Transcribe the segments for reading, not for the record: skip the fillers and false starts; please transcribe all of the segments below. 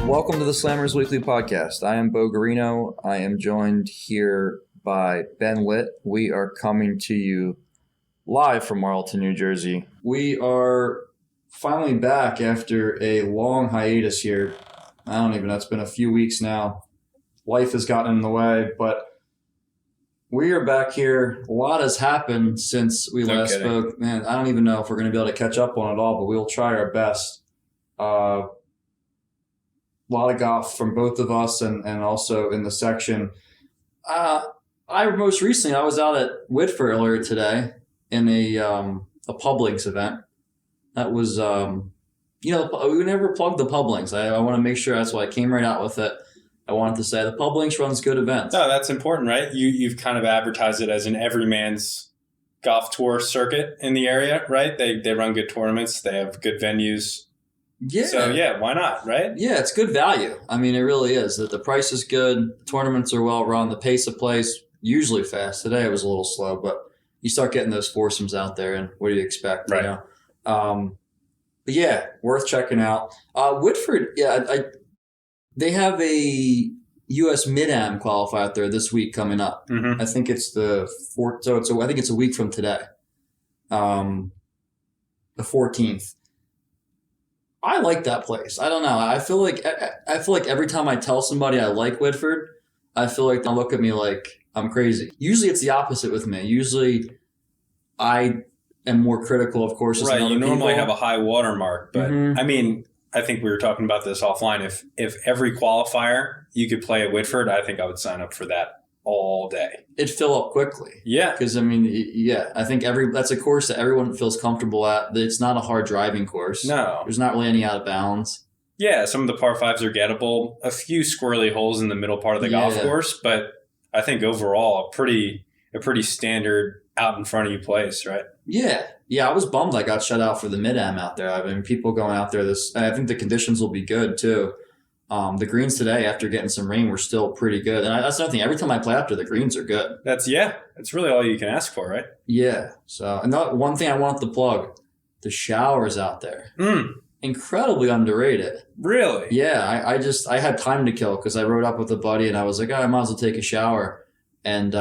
Welcome to the Slammers Weekly Podcast. I am Beau. I am joined here by Ben Litt. We are coming to you live from Marlton, New Jersey. We are finally back after a long hiatus here. I don't even know, it's been a few weeks now. Life has gotten in the way, but we are back here. A lot has happened since we last spoke. Man, I don't even know if we're going to be able to catch up on it all, but we'll try our best. A lot of golf from both of us and also in the section. Most recently, I was out at Whitford earlier today in a pub links event. That was, we never plugged the pub links. I want to make sure that's why I came right out with it. I wanted to say the pub links runs good events. No, that's important, right? You've kind of advertised it as an everyman's golf tour circuit in the area, right? They run good tournaments. They have good venues. Yeah. So, why not, right? Yeah, it's good value. I mean, it really is. The price is good. Tournaments are well run. The pace of play is usually fast. Today it was a little slow, but you start getting those foursomes out there, and what do you expect? Right. You know? But yeah, worth checking out. Whitford, they have a U.S. Mid-Am qualifier out there this week coming up. Mm-hmm. I think it's the 4th. I think it's a week from today, the 14th. I like that place. I don't know. I feel like every time I tell somebody I like Whitford, I feel like they'll look at me like I'm crazy. Usually it's the opposite with me. Usually I am more critical, of course. Right. You normally have a high watermark, but Mm-hmm. I mean, I think we were talking about this offline. If every qualifier you could play at Whitford, I think I would sign up for that all day. It'd fill up quickly. Yeah. Because, I mean, I think that's a course that everyone feels comfortable at. It's not a hard driving course. No. There's not really any out of bounds. Yeah, some of the par fives are gettable. A few squirrely holes in the middle part of the golf course, but I think overall a pretty standard out in front of you place, right? Yeah. Yeah, I was bummed I got shut out for the Mid-Am out there. I mean, people going out there I think the conditions will be good too. The greens today, after getting some rain, were still pretty good. And that's another thing. Every time I play after, the greens are good. That's really all you can ask for, right? Yeah. So, and one thing I want to plug, the showers out there. Incredibly underrated. Really? Yeah. I had time to kill because I rode up with a buddy and I was like, I might as well take a shower. And,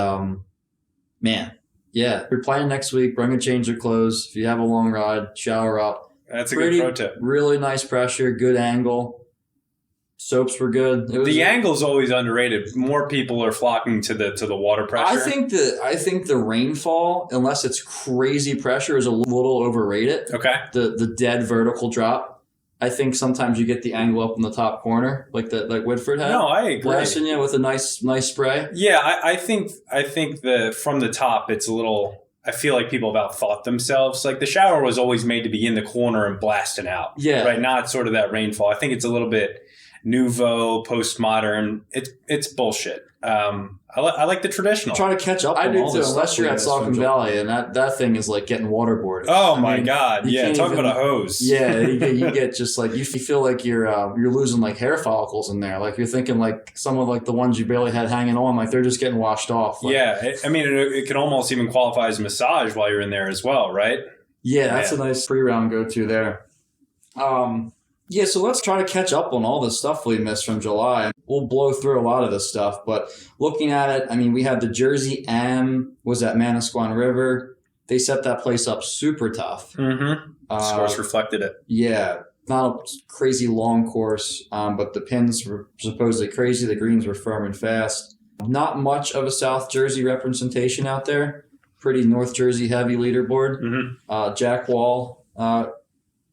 man, yeah. If you're playing next week, bring a change of clothes. If you have a long ride, shower up. That's a good pro tip. Really nice pressure, good angle. Soaps were good. The angle's always underrated. More people are flocking to the water pressure. I think the rainfall, unless it's crazy pressure, is a little overrated. Okay. The dead vertical drop. I think sometimes you get the angle up in the top corner, like Whitford had. No, I agree. Blasting you with a nice spray. Yeah, I think from the top it's a little. I feel like people have outthought themselves. Like the shower was always made to be in the corner and blasting out. Yeah. Right. Not sort of that rainfall. I think it's a little bit nouveau, postmodern. It's bullshit. I like the traditional. Trying to catch up. I do too, unless you're at Saucon Valley, and that thing is like getting waterboarded. Oh my God! Yeah, talk about a hose. Yeah, you get just like you feel like you're losing like hair follicles in there. Like you're thinking like some of like the ones you barely had hanging on, like they're just getting washed off. Like, yeah, it can almost even qualify as a massage while you're in there as well, right? Yeah, that's a nice pre-round go-to there. Yeah, so let's try to catch up on all the stuff we missed from July. We'll blow through a lot of this stuff, but looking at it, I mean, we had the Jersey Am was at Manasquan River. They set that place up super tough. Mm-hmm. Scores reflected it. Yeah, not a crazy long course, but the pins were supposedly crazy. The greens were firm and fast. Not much of a South Jersey representation out there. Pretty North Jersey heavy leaderboard. Mm-hmm. Jack Wall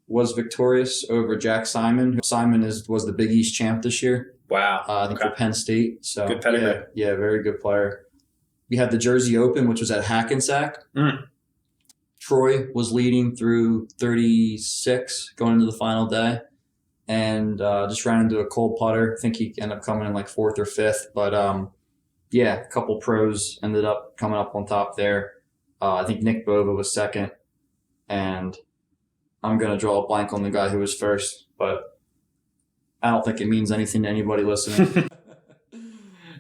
was victorious over Jack Simon. Simon was the Big East champ this year. Wow. I think for Penn State. So good pedigree. Yeah, very good player. We had the Jersey Open, which was at Hackensack. Troy was leading through 36 going into the final day and just ran into a cold putter. I think he ended up coming in like 4th or 5th. But, a couple pros ended up coming up on top there. I think Nick Bova was 2nd. And I'm going to draw a blank on the guy who was 1st. But I don't think it means anything to anybody listening.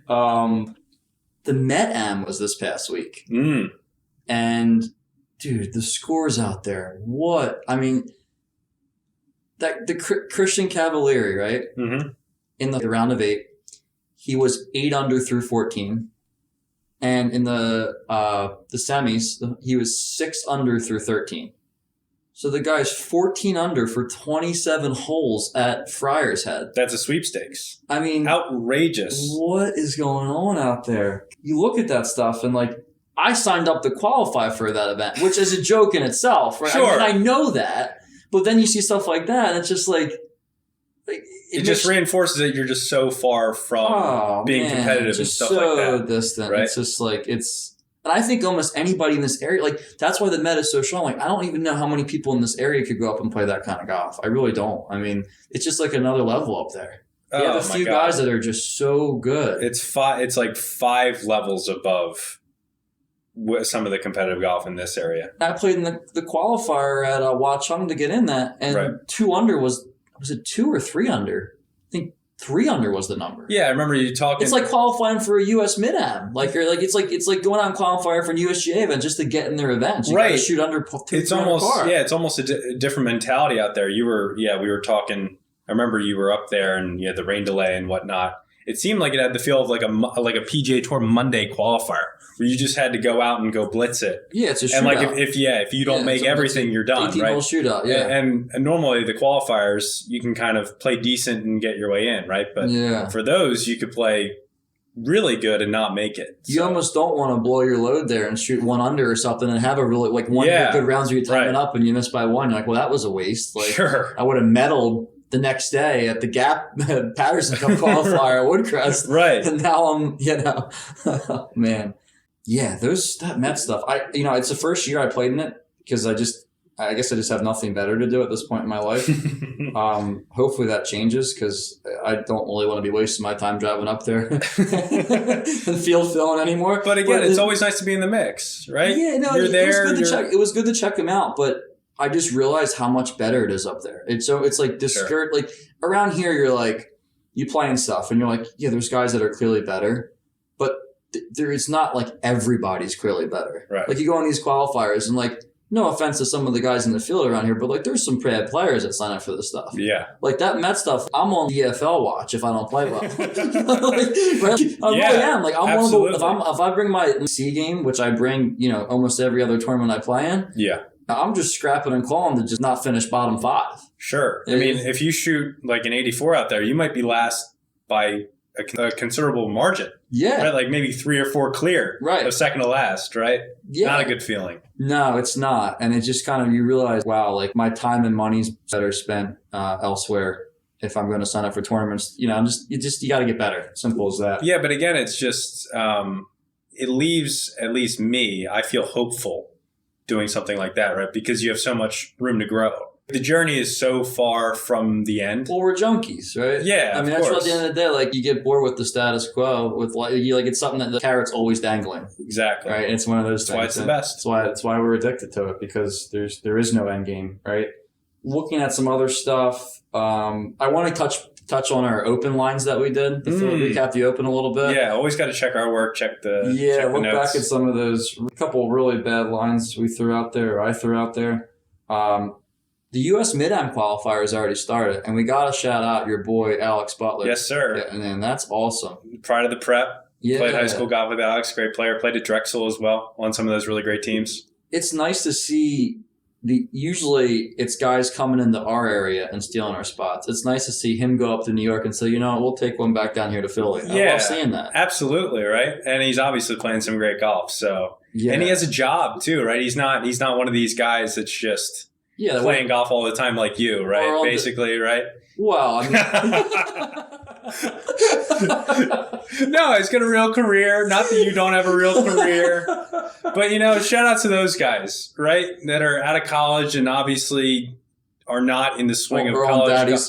The Met-Am was this past week. And, dude, the scores out there. What? I mean, the Christian Cavalieri, right? Mm-hmm. in the round of 8. He was 8 under through 14. And in the semis, he was 6 under through 13. So the guy's 14 under for 27 holes at Friar's Head. That's a sweepstakes. I mean, outrageous. What is going on out there? You look at that stuff and like, I signed up to qualify for that event, which is a joke in itself, right? Sure. I know that, but then you see stuff like that, and it's just like it just reinforces that you're just so far from being competitive and stuff like that. So distant. Right? It's just like and I think almost anybody in this area, like that's why the meta is so strong. Like I don't even know how many people in this area could go up and play that kind of golf. I really don't. I mean, it's just like another level up there. You have a few guys that are just so good. It's like 5 levels above some of the competitive golf in this area. I played in the qualifier at Watchung to get in that, and 2 under was it 2 or 3 under? I think 3 under was the number. Yeah, I remember you talking. It's like qualifying for a US Mid-Am. It's like going out and qualifying for an USGA event just to get in their events. You gotta shoot under 2. It's almost a different mentality out there. We were talking. I remember you were up there and you had the rain delay and whatnot. It seemed like it had the feel of like a PGA Tour Monday qualifier where you just had to go out and go blitz it. Yeah, it's a shootout. And like if you don't make everything, you're done, 18 right? hole shootout, yeah. And normally the qualifiers, you can kind of play decent and get your way in, right? But for those, you could play really good and not make it. You almost don't want to blow your load there and shoot 1 under or something and have a really like one good rounds where you time it up and you miss by 1. You're like, well, that was a waste. Like, I would have medaled the next day at the Gap Patterson Cup qualifier at Woodcrest. Right. And now I'm, man. Yeah, that Met stuff. It's the first year I played in it because I guess I just have nothing better to do at this point in my life. Hopefully that changes because I don't really want to be wasting my time driving up there and field filling anymore. But again, it's always nice to be in the mix, right? Yeah, no, it was good to check them out, but I just realized how much better it is up there. It's like discouraged. Like around here, you're like, you playing stuff and you're like, yeah, there's guys that are clearly better, but it's not like everybody's clearly better. Right. Like you go on these qualifiers and like, no offense to some of the guys in the field around here, but like there's some bad players that sign up for this stuff. Yeah. Like that Met stuff, I'm on the EFL watch if I don't play well. I really am. Like I'm absolutely. one of the, if I bring my C game, which I bring, almost every other tournament I play in. Yeah. I'm just scrapping and clawing to just not finish bottom 5. Sure. I mean, if you shoot like an 84 out there, you might be last by a considerable margin. Yeah. Right? Like maybe 3 or 4 clear. Right. Of second to last, right? Yeah. Not a good feeling. No, it's not. And it just kind of, you realize, wow, like my time and money's better spent elsewhere if I'm going to sign up for tournaments. You got to get better. Simple as that. Yeah, but again, it's just, it leaves, at least me, I feel hopeful doing something like that, right? Because you have so much room to grow. The journey is so far from the end. Well, we're junkies, right? Yeah, I mean, that's what at the end of the day, like you get bored with the status quo. With it's something that the carrot's always dangling. Exactly. Right. And it's one of those things. That's why it's the best. That's why we're addicted to it because there is no end game, right? Looking at some other stuff, I want to touch on our open lines that we did. Recap the open a little bit. Yeah, always got to check our work, check the look notes. back at some of those couple really bad lines we threw out there, or I threw out there. The U.S. Mid-Am qualifier has already started, and we got to shout out your boy Alex Butler. Yes, sir. Yeah, and that's awesome. Prior to the prep, Yeah. Played high school golf with Alex, great player. Played at Drexel as well on some of those really great teams. It's nice to see usually it's guys coming into our area and stealing our spots. It's nice to see him go up to New York and say, you know, we'll take one back down here to Philly. I love seeing that. Absolutely, right? And he's obviously playing some great golf. So and he has a job too, right? He's not one of these guys that's just playing golf all the time like you, right? Basically, right? Well, I mean, no, he's got a real career. Not that you don't have a real career, but shout out to those guys, right? That are out of college and obviously are not in the swing of college.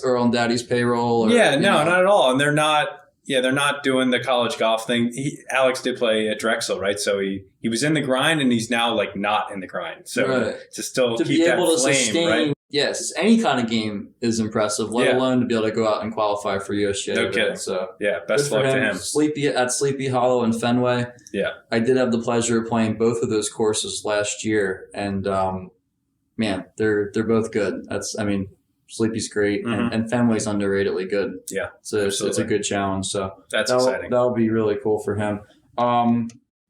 Or on daddy's payroll. Or, not at all. And they're not doing the college golf thing. Alex did play at Drexel, right? So he was in the grind and he's now like not in the grind. So to still keep that flame, sustain, right? Yes, any kind of game is impressive, let alone to be able to go out and qualify for USGA. No kidding. So best luck to him. Sleepy Hollow and Fenway. Yeah. I did have the pleasure of playing both of those courses last year, and man, they're both good. Sleepy's great, and Fenway's underratedly good. Yeah, so it's a good challenge. So that's exciting. That'll be really cool for him.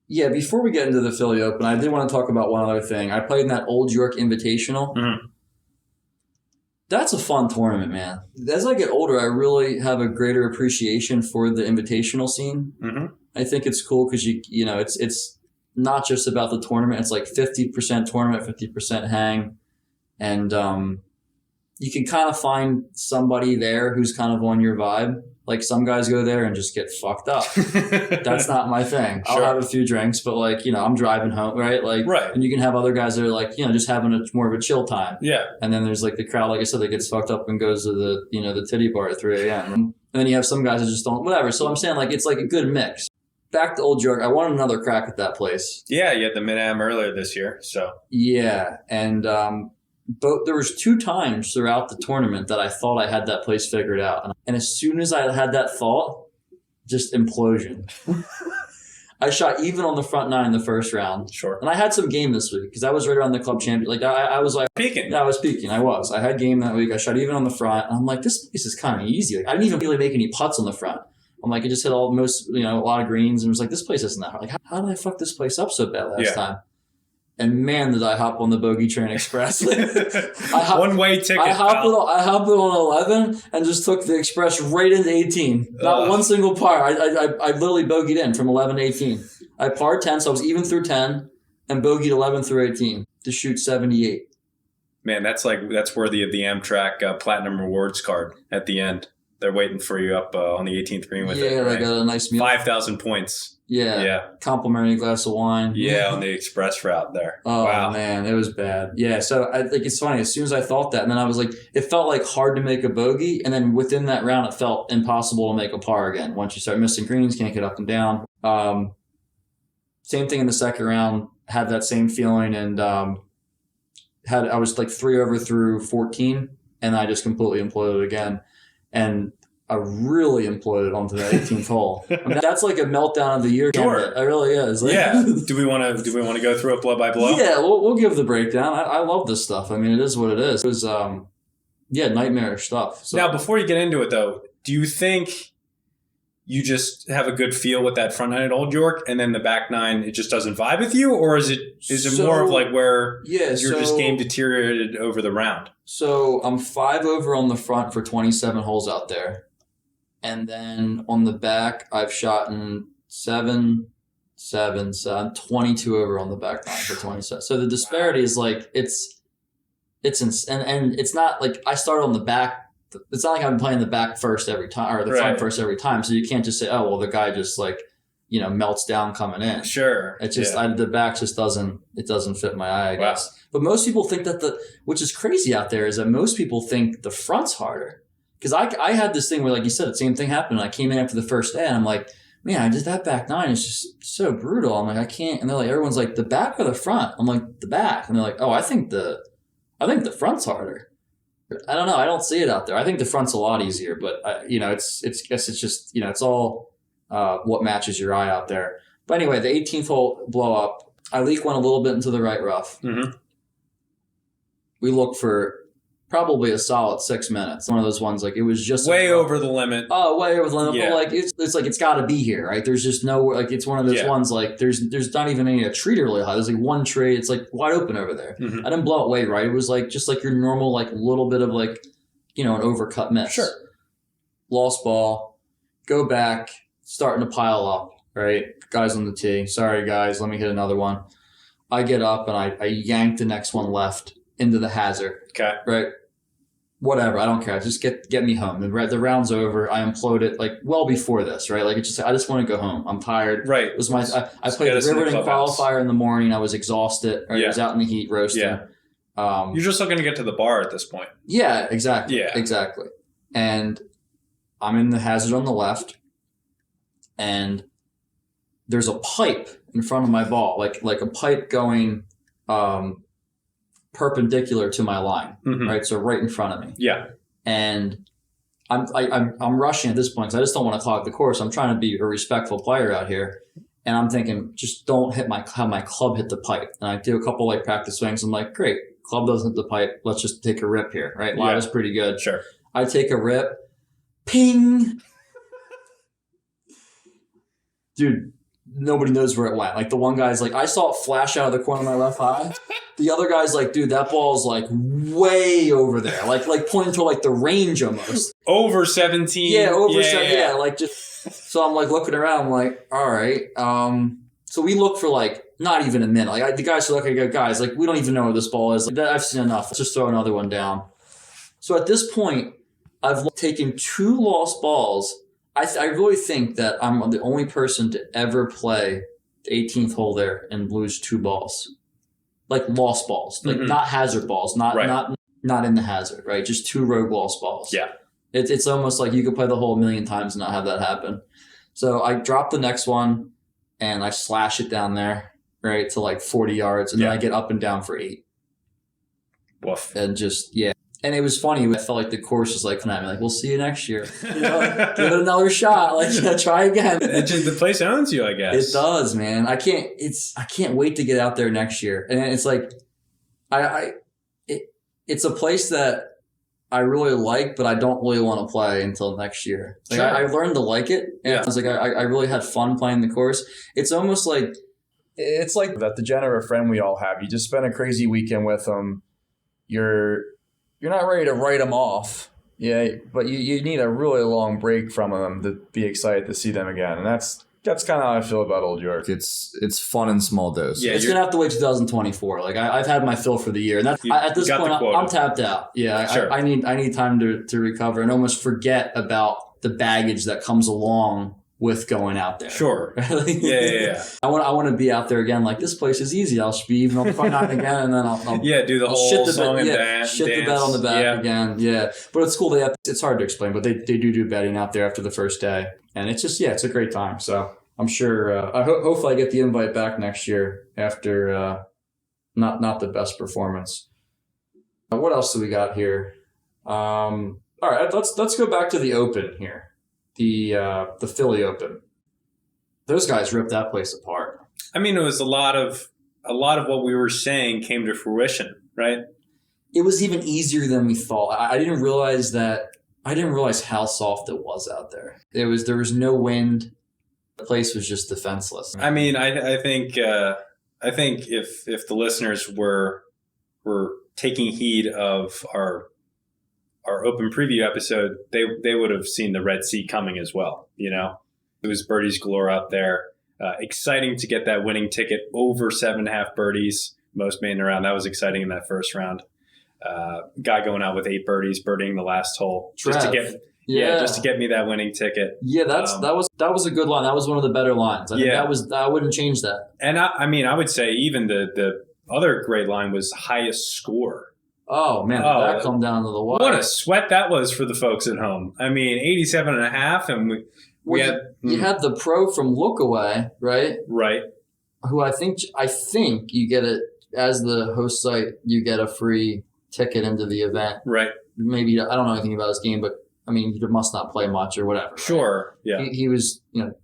Yeah, before we get into the Philly Open, I did want to talk about one other thing. I played in that Old York Invitational. Mm-hmm. That's a fun tournament, man. As I get older, I really have a greater appreciation for the invitational scene. Mm-hmm. I think it's cool because you know it's not just about the tournament. It's like 50% tournament, 50% hang, and you can kind of find somebody there who's kind of on your vibe. Like some guys go there and just get fucked up. That's not my thing. Sure. I'll have a few drinks, but like, you know, I'm driving home, right? Like, right. And you can have other guys that are like, you know, just having more of a chill time. Yeah. And then there's like the crowd, like I said, that gets fucked up and goes to the, you know, the titty bar at 3 a.m. And then you have some guys that just don't, whatever. So I'm saying like, it's like a good mix. Back to Old York, I wanted another crack at that place. Yeah, you had the Mid-Am earlier this year, so. Yeah, and but there was 2 times throughout the tournament that I thought I had that place figured out. And as soon as I had that thought, just implosion. I shot even on the front 9 the first round. Sure. And I had some game this week because I was right around the club champion. Like I was like peaking. Yeah, I was peaking. I was. I had game that week. I shot even on the front. And I'm like, this place is kind of easy. Like I didn't even really make any putts on the front. I'm like, I just hit a lot of greens, and was like, this place isn't that hard. Like, how did I fuck this place up so bad last time? And man, did I hop on the Bogey Train Express. One-way ticket. I hopped it on 11 and just took the Express right into 18. Not one single par. I literally bogeyed in from 11 to 18. I parred 10, so I was even through 10, and bogeyed 11 through 18 to shoot 78. Man, that's worthy of the Amtrak Platinum Rewards card at the end. They're waiting for you up on the 18th green with it. Yeah, they got a nice meal. 5,000 points. Yeah. Complimentary glass of wine. Yeah, on the express route there. Oh, wow. Man, it was bad. Yeah, so I think it's funny. As soon as I thought that, and then I was like, it felt like hard to make a bogey, and then within that round, it felt impossible to make a par again. Once you start missing greens, can't get up and down. Same thing in the second round. Had that same feeling, and I was like 3 over through 14, and I just completely imploded again. And I really imploded onto that 18th hole. I mean, that's like a meltdown of the year. Sure. It really is. Like, yeah. Do we want to go through it blow by blow? Yeah, we'll give the breakdown. I love this stuff. I mean, it is what it is. It was, nightmarish stuff. So. Now, before you get into it, though, do you think you just have a good feel with that front 9 at Old York, and then the back 9, it just doesn't vibe with you? Or is it more of like where just game deteriorated over the round? So I'm 5 over on the front for 27 holes out there. And then on the back, I've shot in 7, 22 over on the back 9 for 27. So the disparity is like, it's and it's not like I started on the back. It's not like I'm playing the back first every time or the front first every time. So you can't just say, oh, well, the guy just like, you know, melts down coming in. Sure. It's just, the back just doesn't fit my eye, I guess. But most people think that which is crazy out there is that most people think the front's harder. Because I had this thing where, like you said, the same thing happened. I came in after the first day and I'm like, man, that back 9 is just so brutal. I'm like, I can't. And they're like, everyone's like, the back or the front? I'm like, the back. And they're like, oh, I think the front's harder. I don't know. I don't see it out there. I think the front's a lot easier, but it's just, it's all what matches your eye out there. But anyway, the 18th hole blow up. I went a little bit into the right rough. Mm-hmm. We looked for probably a solid 6 minutes. One of those ones, like it was just way over the limit. Oh, way over the limit. Yeah. But like it's like it's got to be here, right? There's just no like it's one of those ones like there's not even any tree really high. There's like one tree. It's like wide open over there. Mm-hmm. I didn't blow it way right. It was like just like your normal like little bit of like an overcut miss. Sure. Lost ball. Go back. Starting to pile up. Right, guys on the tee. Sorry guys, let me hit another one. I get up and I yank the next one left into the hazard. Okay. Right. Whatever. I don't care. Just get me home. The round's over. I imploded like well before this, right? Like I just want to go home. I'm tired. Right. It was I played the Riverton qualifier in the morning. I was exhausted. Right? I was out in the heat roasting. Yeah. You're just looking to get to the bar at this point. Yeah, exactly. Yeah. Exactly. And I'm in the hazard on the left, and there's a pipe in front of my ball, like a pipe going perpendicular to my line, right? So right in front of me. Yeah. And I'm rushing at this point because I just don't want to clog the course. I'm trying to be a respectful player out here. And I'm thinking, just don't have my club hit the pipe. And I do a couple like practice swings. I'm like, great, club doesn't hit the pipe. Let's just take a rip here, right? Live is pretty good. Sure. I take a rip. Ping! Dude, nobody knows where it went. Like, the one guy's like, I saw it flash out of the corner of my left eye. The other guy's like, dude, that ball's like way over there. Like pointing to like the range almost. Over 17. Yeah, over 17. Yeah, like just, so I'm like looking around, I'm like, all right. So we look for like, not even a minute. Like the guys are looking at guys, like, we don't even know where this ball is. Like, I've seen enough. Let's just throw another one down. So at this point, I've taken 2 lost balls. I really think that I'm the only person to ever play the 18th hole there and lose 2 balls. Like lost balls, like not hazard balls, not in the hazard, right? Just 2 rogue lost balls. Yeah. It's almost like you could play the hole 1,000,000 times and not have that happen. So I drop the next one and I slash it down there, right, to like 40 yards. And then I get up and down for 8. Woof. And just, And it was funny. I felt like the course was like, like, we'll see you next year. You know, give it another shot. Like, try again. The place owns you, I guess. It does, man. I can't wait to get out there next year. And it's like, it's a place that I really like, but I don't really want to play until next year. Like, Sure. I learned to like it. And I was like, I really had fun playing the course. It's almost like, it's like that degenerate friend we all have. You just spend a crazy weekend with them. You're not ready to write them off, but you need a really long break from them to be excited to see them again. And that's kind of how I feel about Old York. It's fun in small doses. Yeah, it's going to have to wait 2024. Like, I've had my fill for the year. And at this point, I'm tapped out. Yeah, sure. I need time to recover and almost forget about the baggage that comes along with going out there. Sure. Yeah. I want to be out there again. Like, this place is easy. I'll be even on the front nine again, and then I'll do the whole song and dance. Shit the bed on the back again. Yeah, but it's cool. It's hard to explain, but they do betting out there after the first day, and it's just it's a great time. So I'm sure. Hopefully I get the invite back next year after not the best performance. What else do we got here? All right, let's go back to the Open here. The Philly Open. Those guys ripped that place apart. I mean, it was a lot of what we were saying came to fruition, right? It was even easier than we thought. I didn't realize how soft it was out there. There was no wind. The place was just defenseless. I mean, I think if the listeners were taking heed of our Open Preview episode, they would have seen the Red Sea coming as well. You know, it was birdies galore out there. Exciting to get that winning ticket over 7.5 birdies, most made in a round. That was exciting in that first round. Guy going out with 8 birdies, birdieing the last hole just to get me that winning ticket. Yeah, that was a good line. That was one of the better lines. I think I wouldn't change that. And I would say even the other great line was highest score. Oh, man, that come down to the wire. What a sweat that was for the folks at home. I mean, 87.5, and we had... You had the pro from Lookaway, right? Right. Who I think you get it, as the host site, you get a free ticket into the event. Right. Maybe, I don't know anything about his game, but I mean, he must not play much or whatever. Right? Sure, yeah. He was,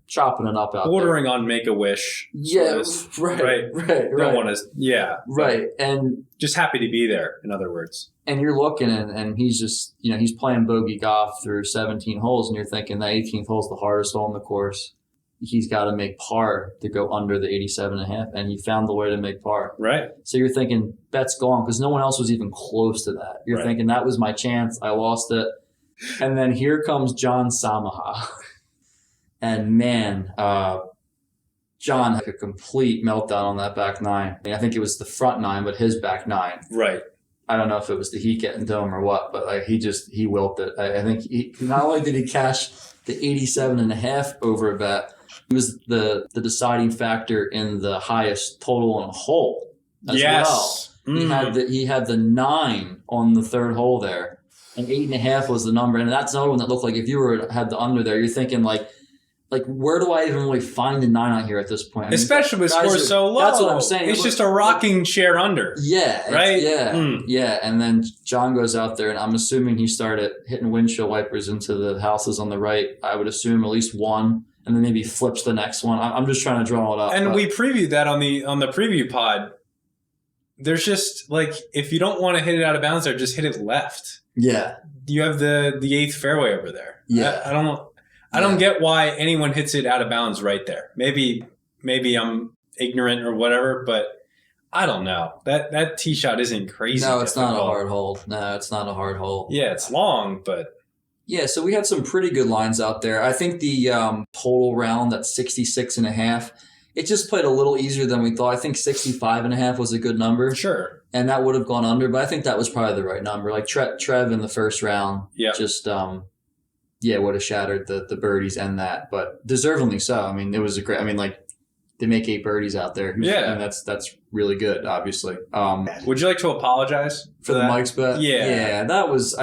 chopping it up out bordering there. on Make-A-Wish. Yeah, right. Don't want to, Right, and just happy to be there, in other words. And you're looking and he's just, he's playing bogey golf through 17 holes, and you're thinking that 18th hole is the hardest hole in the course. He's got to make par to go under the 87.5, and he found the way to make par. Right. So you're thinking, bet's gone, because no one else was even close to that. You're thinking, that was my chance. I lost it. And then here comes John Samaha. And man, John had a complete meltdown on that back nine. I think it was the front nine, but his back nine. Right. I don't know if it was the heat getting to him or what, but he wilted it. I think he not only did he cash the 87.5 over bet, it was the deciding factor in the highest total on a hole as well. Mm. He had the 9 on the third hole there, and 8.5 was the number. And that's another one that looked like if you had the under there, you're thinking like where do I even really find the 9 out here at this point? Especially with scores so low. That's what I'm saying. It's just a rocking chair under. Yeah. Right? Yeah. And then John goes out there, and I'm assuming he started hitting windshield wipers into the houses on the right. I would assume at least one, and then maybe flips the next one. I'm just trying to draw it up. And we previewed that on the preview pod. there's just like, if you don't want to hit it out of bounds there, just hit it left. Yeah. You have the 8th fairway over there. Yeah. I don't get why anyone hits it out of bounds right there. Maybe I'm ignorant or whatever, but I don't know. That tee shot isn't crazy. No, it's not a hard hole. No, it's not a hard hole. Yeah, it's long, but yeah. So we had some pretty good lines out there. I think the total round at 66.5, it just played a little easier than we thought. I think 65.5 was a good number. Sure. And that would have gone under, but I think that was probably the right number. Like Trev in the first round, just would have shattered the birdies and that, but deservedly so. I mean, it was a great. I mean, like they make 8 birdies out there. And that's really good. Obviously. Would you like to apologize for the Mike's bet? Yeah, that was.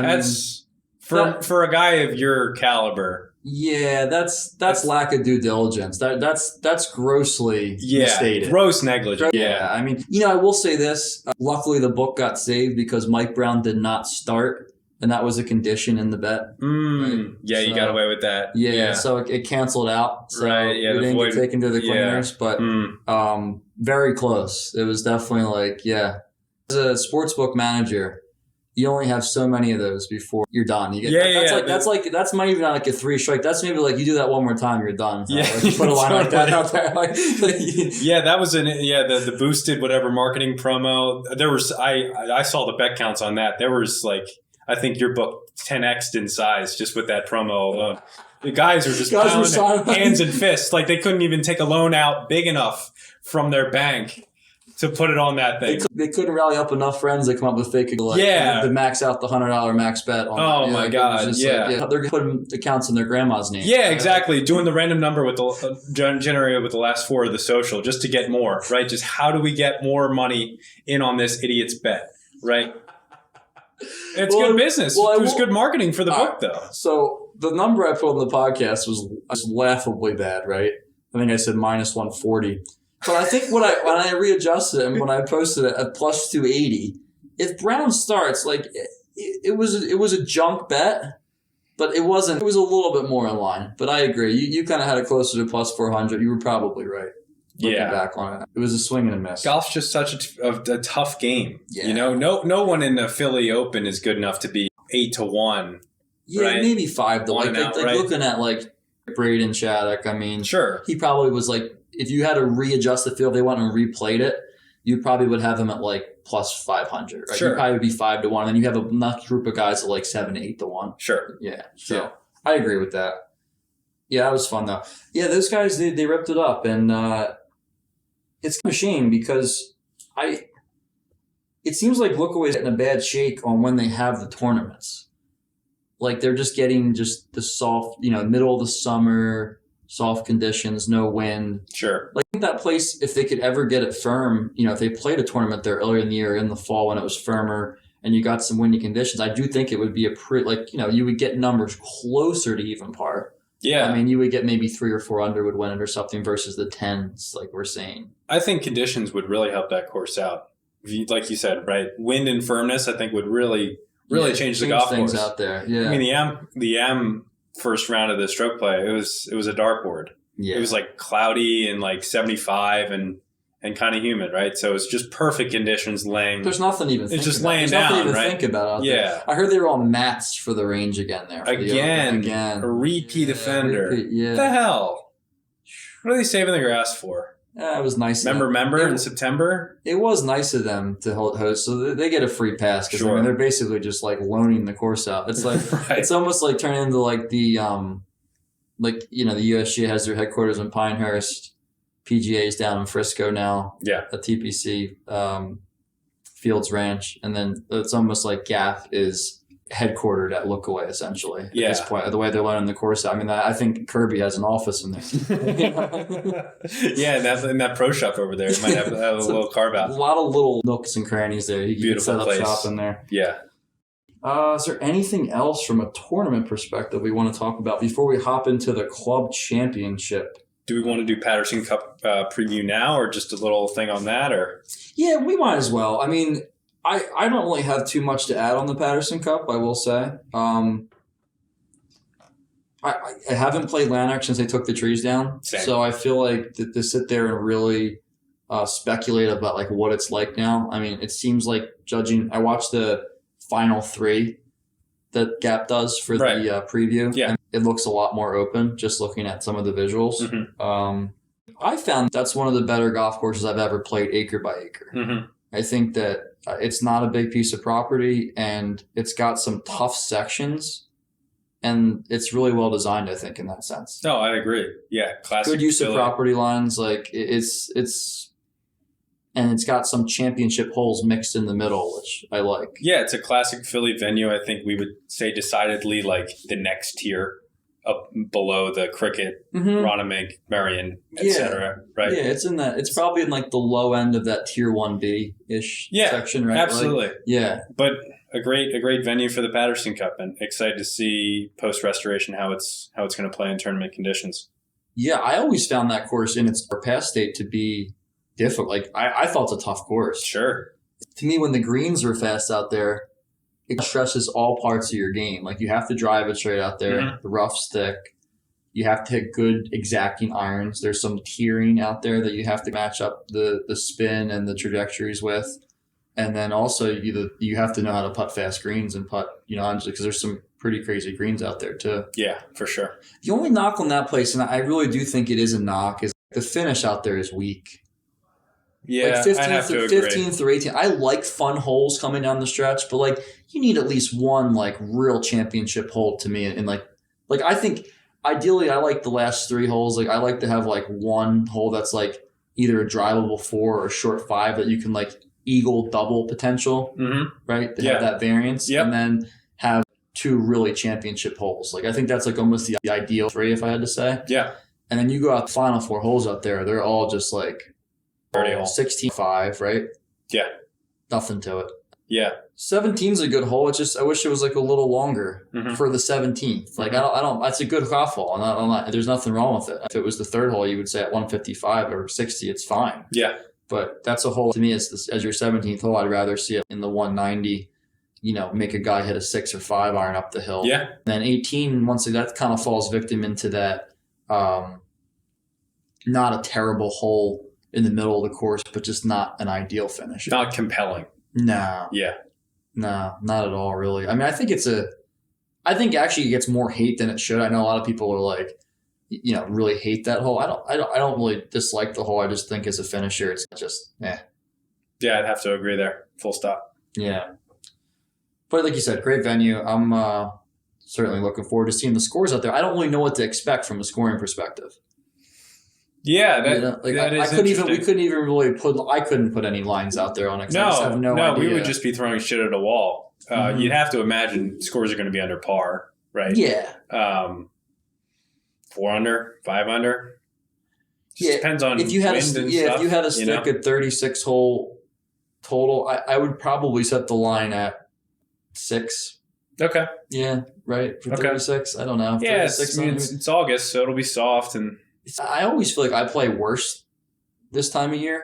For a guy of your caliber. Yeah, that's lack of due diligence. That's grossly misstated. Gross negligence. Yeah, I mean, I will say this. Luckily, the book got saved because Mike Brown did not start, and that was a condition in the bet. Right? Yeah, you got away with that. Yeah, so it canceled out. So right. Yeah, we didn't get taken to the cleaners, but very close. It was definitely like, as a sportsbook manager, you only have so many of those before you're done. You get that's not even like a 3 strike. That's maybe like you do that one more time, you're done. Yeah, like put a line like that out there. That was the boosted whatever marketing promo. There was I saw the bet counts on that. There was like, I think your book 10x'd in size just with that promo alone. The guys were just pounding hands and fists like they couldn't even take a loan out big enough from their bank to put it on that thing. They couldn't rally up enough friends to come up with fake to max out the $100 max bet on my God. They're putting accounts in their grandma's name. Yeah, exactly. Doing the random number with the generated with the last 4 of the social just to get more, right? Just how do we get more money in on this idiot's bet, right? It's good business. It was good marketing for the book, though. So the number I put on the podcast was laughably bad, right? I think I said minus 140. But I think when I readjusted it and when I posted it at plus 280, if Brown starts, like it was a junk bet, but it wasn't. It was a little bit more in line. But I agree. You kind of had it closer to plus 400. You were probably right. Looking back on it, it was a swing and a miss. Golf's just such a tough game. Yeah. No one in the Philly Open is good enough to be 8-1. Yeah, right? Maybe 5 like looking at like Braden Shattuck. I mean, sure, he probably was like. If you had to readjust the field, they went and replayed it, you probably would have him at like plus 500. Right? Sure. You probably would be 5-1, and then you have enough group of guys at like 7-8-1. Sure. Yeah. So I agree with that. Yeah, that was fun though. Yeah, those guys they ripped it up, and it's a shame because it seems like Lookaway's getting a bad shake on when they have the tournaments. Like they're just getting just the soft, middle of the summer. Soft conditions, no wind. Sure. Like that place, if they could ever get it firm, if they played a tournament there earlier in the year, in the fall when it was firmer and you got some windy conditions, I do think it would be a pretty, you would get numbers closer to even par. Yeah. I mean, you would get maybe 3 or 4 under would win it or something versus the 10s, like we're saying. I think conditions would really help that course out. Like you said, right? Wind and firmness, I think would really change the golf things course. Out there. Yeah. I mean, the AM first round of the stroke play, it was a dartboard. Yeah. It was like cloudy and like 75 and kind of humid, right? So it's just perfect conditions laying. There's nothing even. It's just laying down, nothing even right? Think about out there. I heard they were on mats for the range again there. Again, a repeat offender. What the hell? What are they saving the grass for? Yeah, it was nice. Remember in September? It was nice of them to host, so they get a free pass because I mean, they're basically just like loaning the course out. It's like It's almost like turning into like the the USGA has their headquarters in Pinehurst, PGA's down in Frisco now. Yeah, a TPC Fields Ranch, and then it's almost like Gap is headquartered at Lookaway essentially at this point. The way they're loaning the course out. I mean, I think Kirby has an office in there. Yeah, in that pro shop over there, you might have a little carve out. A lot of little nooks and crannies there. You can set up shop in there. Yeah. Is there anything else from a tournament perspective we want to talk about before we hop into the club championship? Do we want to do Patterson Cup preview now, or just a little thing on that? Or yeah, we might as well. I mean, I don't really have too much to add on the Patterson Cup, I will say. I haven't played Lanark since they took the trees down. Same. So I feel like to sit there and really speculate about like what it's like now. I mean, it seems like I watched the final 3 that Gap does for the preview. Yeah. And it looks a lot more open just looking at some of the visuals. Mm-hmm. I found that's one of the better golf courses I've ever played acre by acre. Mm-hmm. I think that it's not a big piece of property and it's got some tough sections and it's really well designed, I think, in that sense. No, I agree. Yeah. Classic. Good use Philly. of property lines. Like and it's got some championship holes mixed in the middle, which I like. Yeah, it's a classic Philly venue. I think we would say decidedly like the next tier up below the Cricket, Ronamink, Marion, etc. Right? Yeah, it's probably in like the low end of that tier 1B-ish section, right? Absolutely. Like, yeah. But a great venue for the Patterson Cup, and excited to see post restoration how it's going to play in tournament conditions. Yeah, I always found that course in its past state to be difficult. Like I thought it's a tough course. Sure. To me, when the greens are fast out there, it stresses all parts of your game. Like you have to drive it straight out there, the rough stick. You have to hit good exacting irons. There's some tiering out there that you have to match up the spin and the trajectories with. And then also you have to know how to putt fast greens and putt, because there's some pretty crazy greens out there too. Yeah, for sure. The only knock on that place, and I really do think it is a knock, is the finish out there is weak. Yeah, like 15 I have to through, agree. 15 through 18. I like fun holes coming down the stretch, but like you need at least one like real championship hole to me. And like I think ideally I like the last 3 holes. Like I like to have like one hole that's like either a drivable 4 or a short 5 that you can like eagle double potential, right? To have that variance. Yep. And then have 2 really championship holes. Like I think that's like almost the ideal 3 if I had to say. Yeah. And then you go out the final 4 holes out there, they're all just like 16-5, right? Yeah. Nothing to it. Yeah. 17's a good hole. It's just I wish it was like a little longer for the 17th. Like I don't. That's a good golf hole, and there's nothing wrong with it. If it was the 3rd hole, you would say at 155 or 60, it's fine. Yeah. But that's a hole to me. As your 17th hole, I'd rather see it in the 190. Make a guy hit a 6 or 5 iron up the hill. Yeah. And then 18, once that kind of falls victim into that, not a terrible hole in the middle of the course, but just not an ideal finish. Not compelling. No. Yeah. No, not at all, really. I mean, I think actually it gets more hate than it should. I know a lot of people are like, really hate that hole. I don't really dislike the hole. I just think as a finisher, it's just, Yeah, I'd have to agree there. Full stop. Yeah. But like you said, great venue. I'm certainly looking forward to seeing the scores out there. I don't really know what to expect from a scoring perspective. Yeah, we couldn't even really I couldn't put any lines out there on it. I just have no idea. We would just be throwing shit at a wall. You'd have to imagine scores are going to be under par, right? Yeah. 4 under, 5 under. Just depends on if you had wind and if stuff, you had a stick at 36 hole total, I would probably set the line at 6. Okay. Yeah, right. For 36, I don't know. Yeah, it's August, so it'll be soft and. I always feel like I play worse this time of year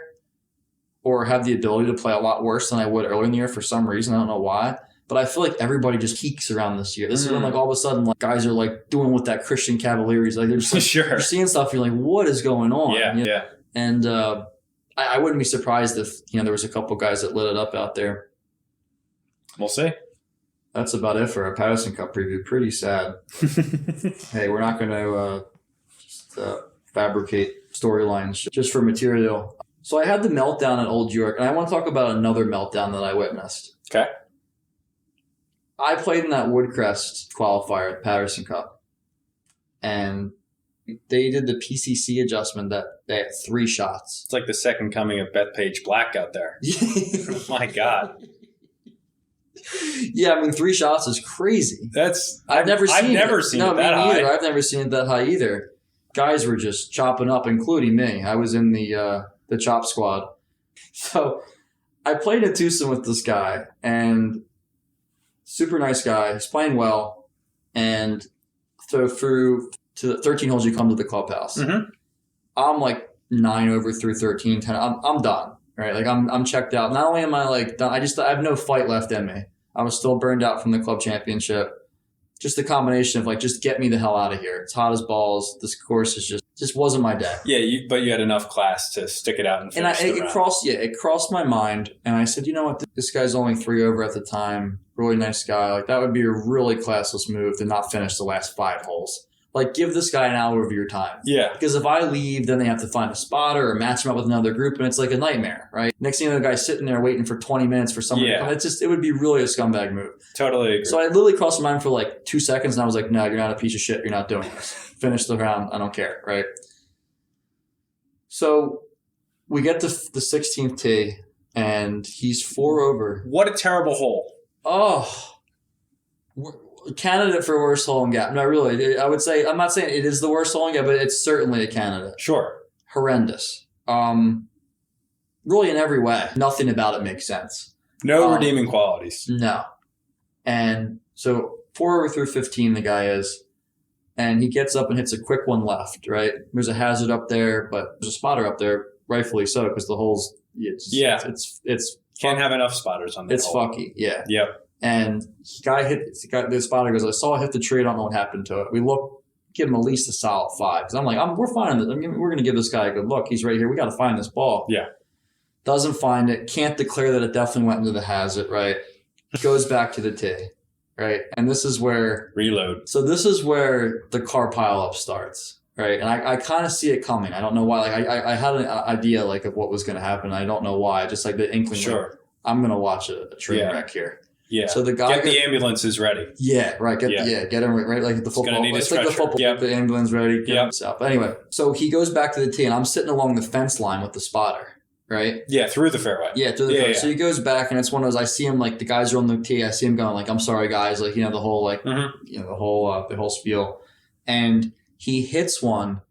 or have the ability to play a lot worse than I would earlier in the year for some reason. I don't know why. But I feel like everybody just peaks around this year. This is when like all of a sudden like guys are like doing what that Christian Cavalier is like. They're just like, you're seeing stuff. You're like, what is going on? Yeah. And I wouldn't be surprised if there was a couple guys that lit it up out there. We'll see. That's about it for our Patterson Cup preview. Pretty sad. Hey, we're not going to fabricate storylines just for material. So I had the meltdown at Old York, and I want to talk about another meltdown that I witnessed. Okay. I played in that Woodcrest qualifier at Patterson Cup, and they did the PCC adjustment that they had 3 shots. It's like the second coming of Bethpage Black out there. Oh my God. Yeah, I mean, 3 shots is crazy. I've never seen it that high. I've never seen it that high either. Guys were just chopping up, including me. I was in the chop squad. So I played a twosome with this guy, and super nice guy. He's playing well. And so through to the 13 holes, you come to the clubhouse. I'm like 9 over through 13, 10. I'm done, right? Like I'm checked out. Not only am I like done, I have no fight left in me. I was still burned out from the club championship. Just the combination of like, just get me the hell out of here. It's hot as balls. This course is just Just wasn't my day. Yeah, but you had enough class to stick it out and finish the round. It crossed my mind, and I said, you know what, this guy's only 3 over at the time, really nice guy. Like, that would be a really classless move to not finish the last 5 holes. Like, give this guy an hour of your time. Yeah. Because if I leave, then they have to find a spotter or match him up with another group, and it's like a nightmare, right? Next thing you know, the guy's sitting there waiting for 20 minutes for someone to come. It would be really a scumbag move. Totally agree. So I literally crossed my mind for like 2 seconds, and I was like, no, you're not a piece of shit. You're not doing this. Finish the round. I don't care, right? So we get to the 16th tee, and he's 4 over. What a terrible hole. Oh, candidate for worst hole in gap. No, really. I would say, I'm not saying it is the worst hole in gap, but it's certainly a candidate. Sure. Horrendous. Really in every way. Nothing about it makes sense. No redeeming qualities. No. And so 4 over through 15 the guy is, and he gets up and hits a quick one left, right? There's a hazard up there, but there's a spotter up there, rightfully so, because the hole's, it's can't have enough spotters on the hole. It's fucky, yeah. Yep. And the spotter goes, I saw it hit the tree. I don't know what happened to it. We look, give him at least a solid 5. Because I'm like, we're finding this. We're going to give this guy a good look. He's right here. We got to find this ball. Yeah. Doesn't find it. Can't declare that it definitely went into the hazard, right? Goes back to the tee, right? And this is where... Reload. So this is where the car pileup starts, right? And I kind of see it coming. I don't know why. Like I had an idea like of what was going to happen. I don't know why. Just like the inkling. Sure. Like, I'm going to watch a train wreck here. Yeah. So the guy get the ambulances ready. Yeah, right. Get him right. Like the football. It's like the football. Yep. The ambulance ready. Yep. But anyway, so he goes back to the tee, and I'm sitting along the fence line with the spotter. Right. Yeah, through the fairway. Yeah, through the fairway. So he goes back, and it's one of those. I see him like the guys are on the tee. I see him going like, "I'm sorry, guys." Like the whole like the whole spiel, and he hits one,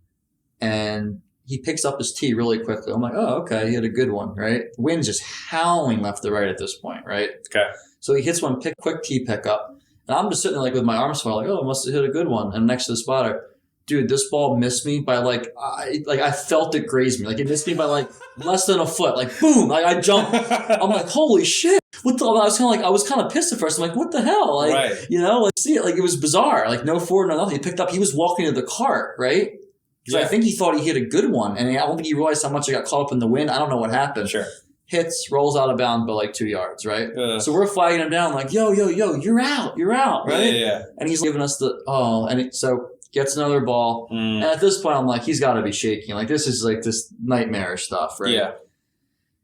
and he picks up his tee really quickly. I'm like, "Oh, okay, he had a good one." Right. Wind's just howling left to right at this point. Right. Okay. So he hits one quick tee pickup, and I'm just sitting there like with my arms folded, like, "Oh, I must have hit a good one." And next to the spotter. Dude, this ball missed me by I felt it graze me. Like it missed me by like less than a foot. Like boom, like I jumped. I'm like, holy shit! What the? I was kind of pissed at first. I'm like, what the hell? Like like see it. Like it was bizarre. Like no forward, no nothing. He picked up. He was walking to the cart, right? Because I think he thought he hit a good one, and I don't think he realized how much it got caught up in the wind. I don't know what happened. Sure. Hits, rolls out of bounds by like 2 yards, right? So we're flagging him down, like, yo, you're out, right? Yeah. And he's giving us so. Gets another ball. And at this point, I'm like, he's got to be shaking. Like, this is like this nightmarish stuff, right? Yeah.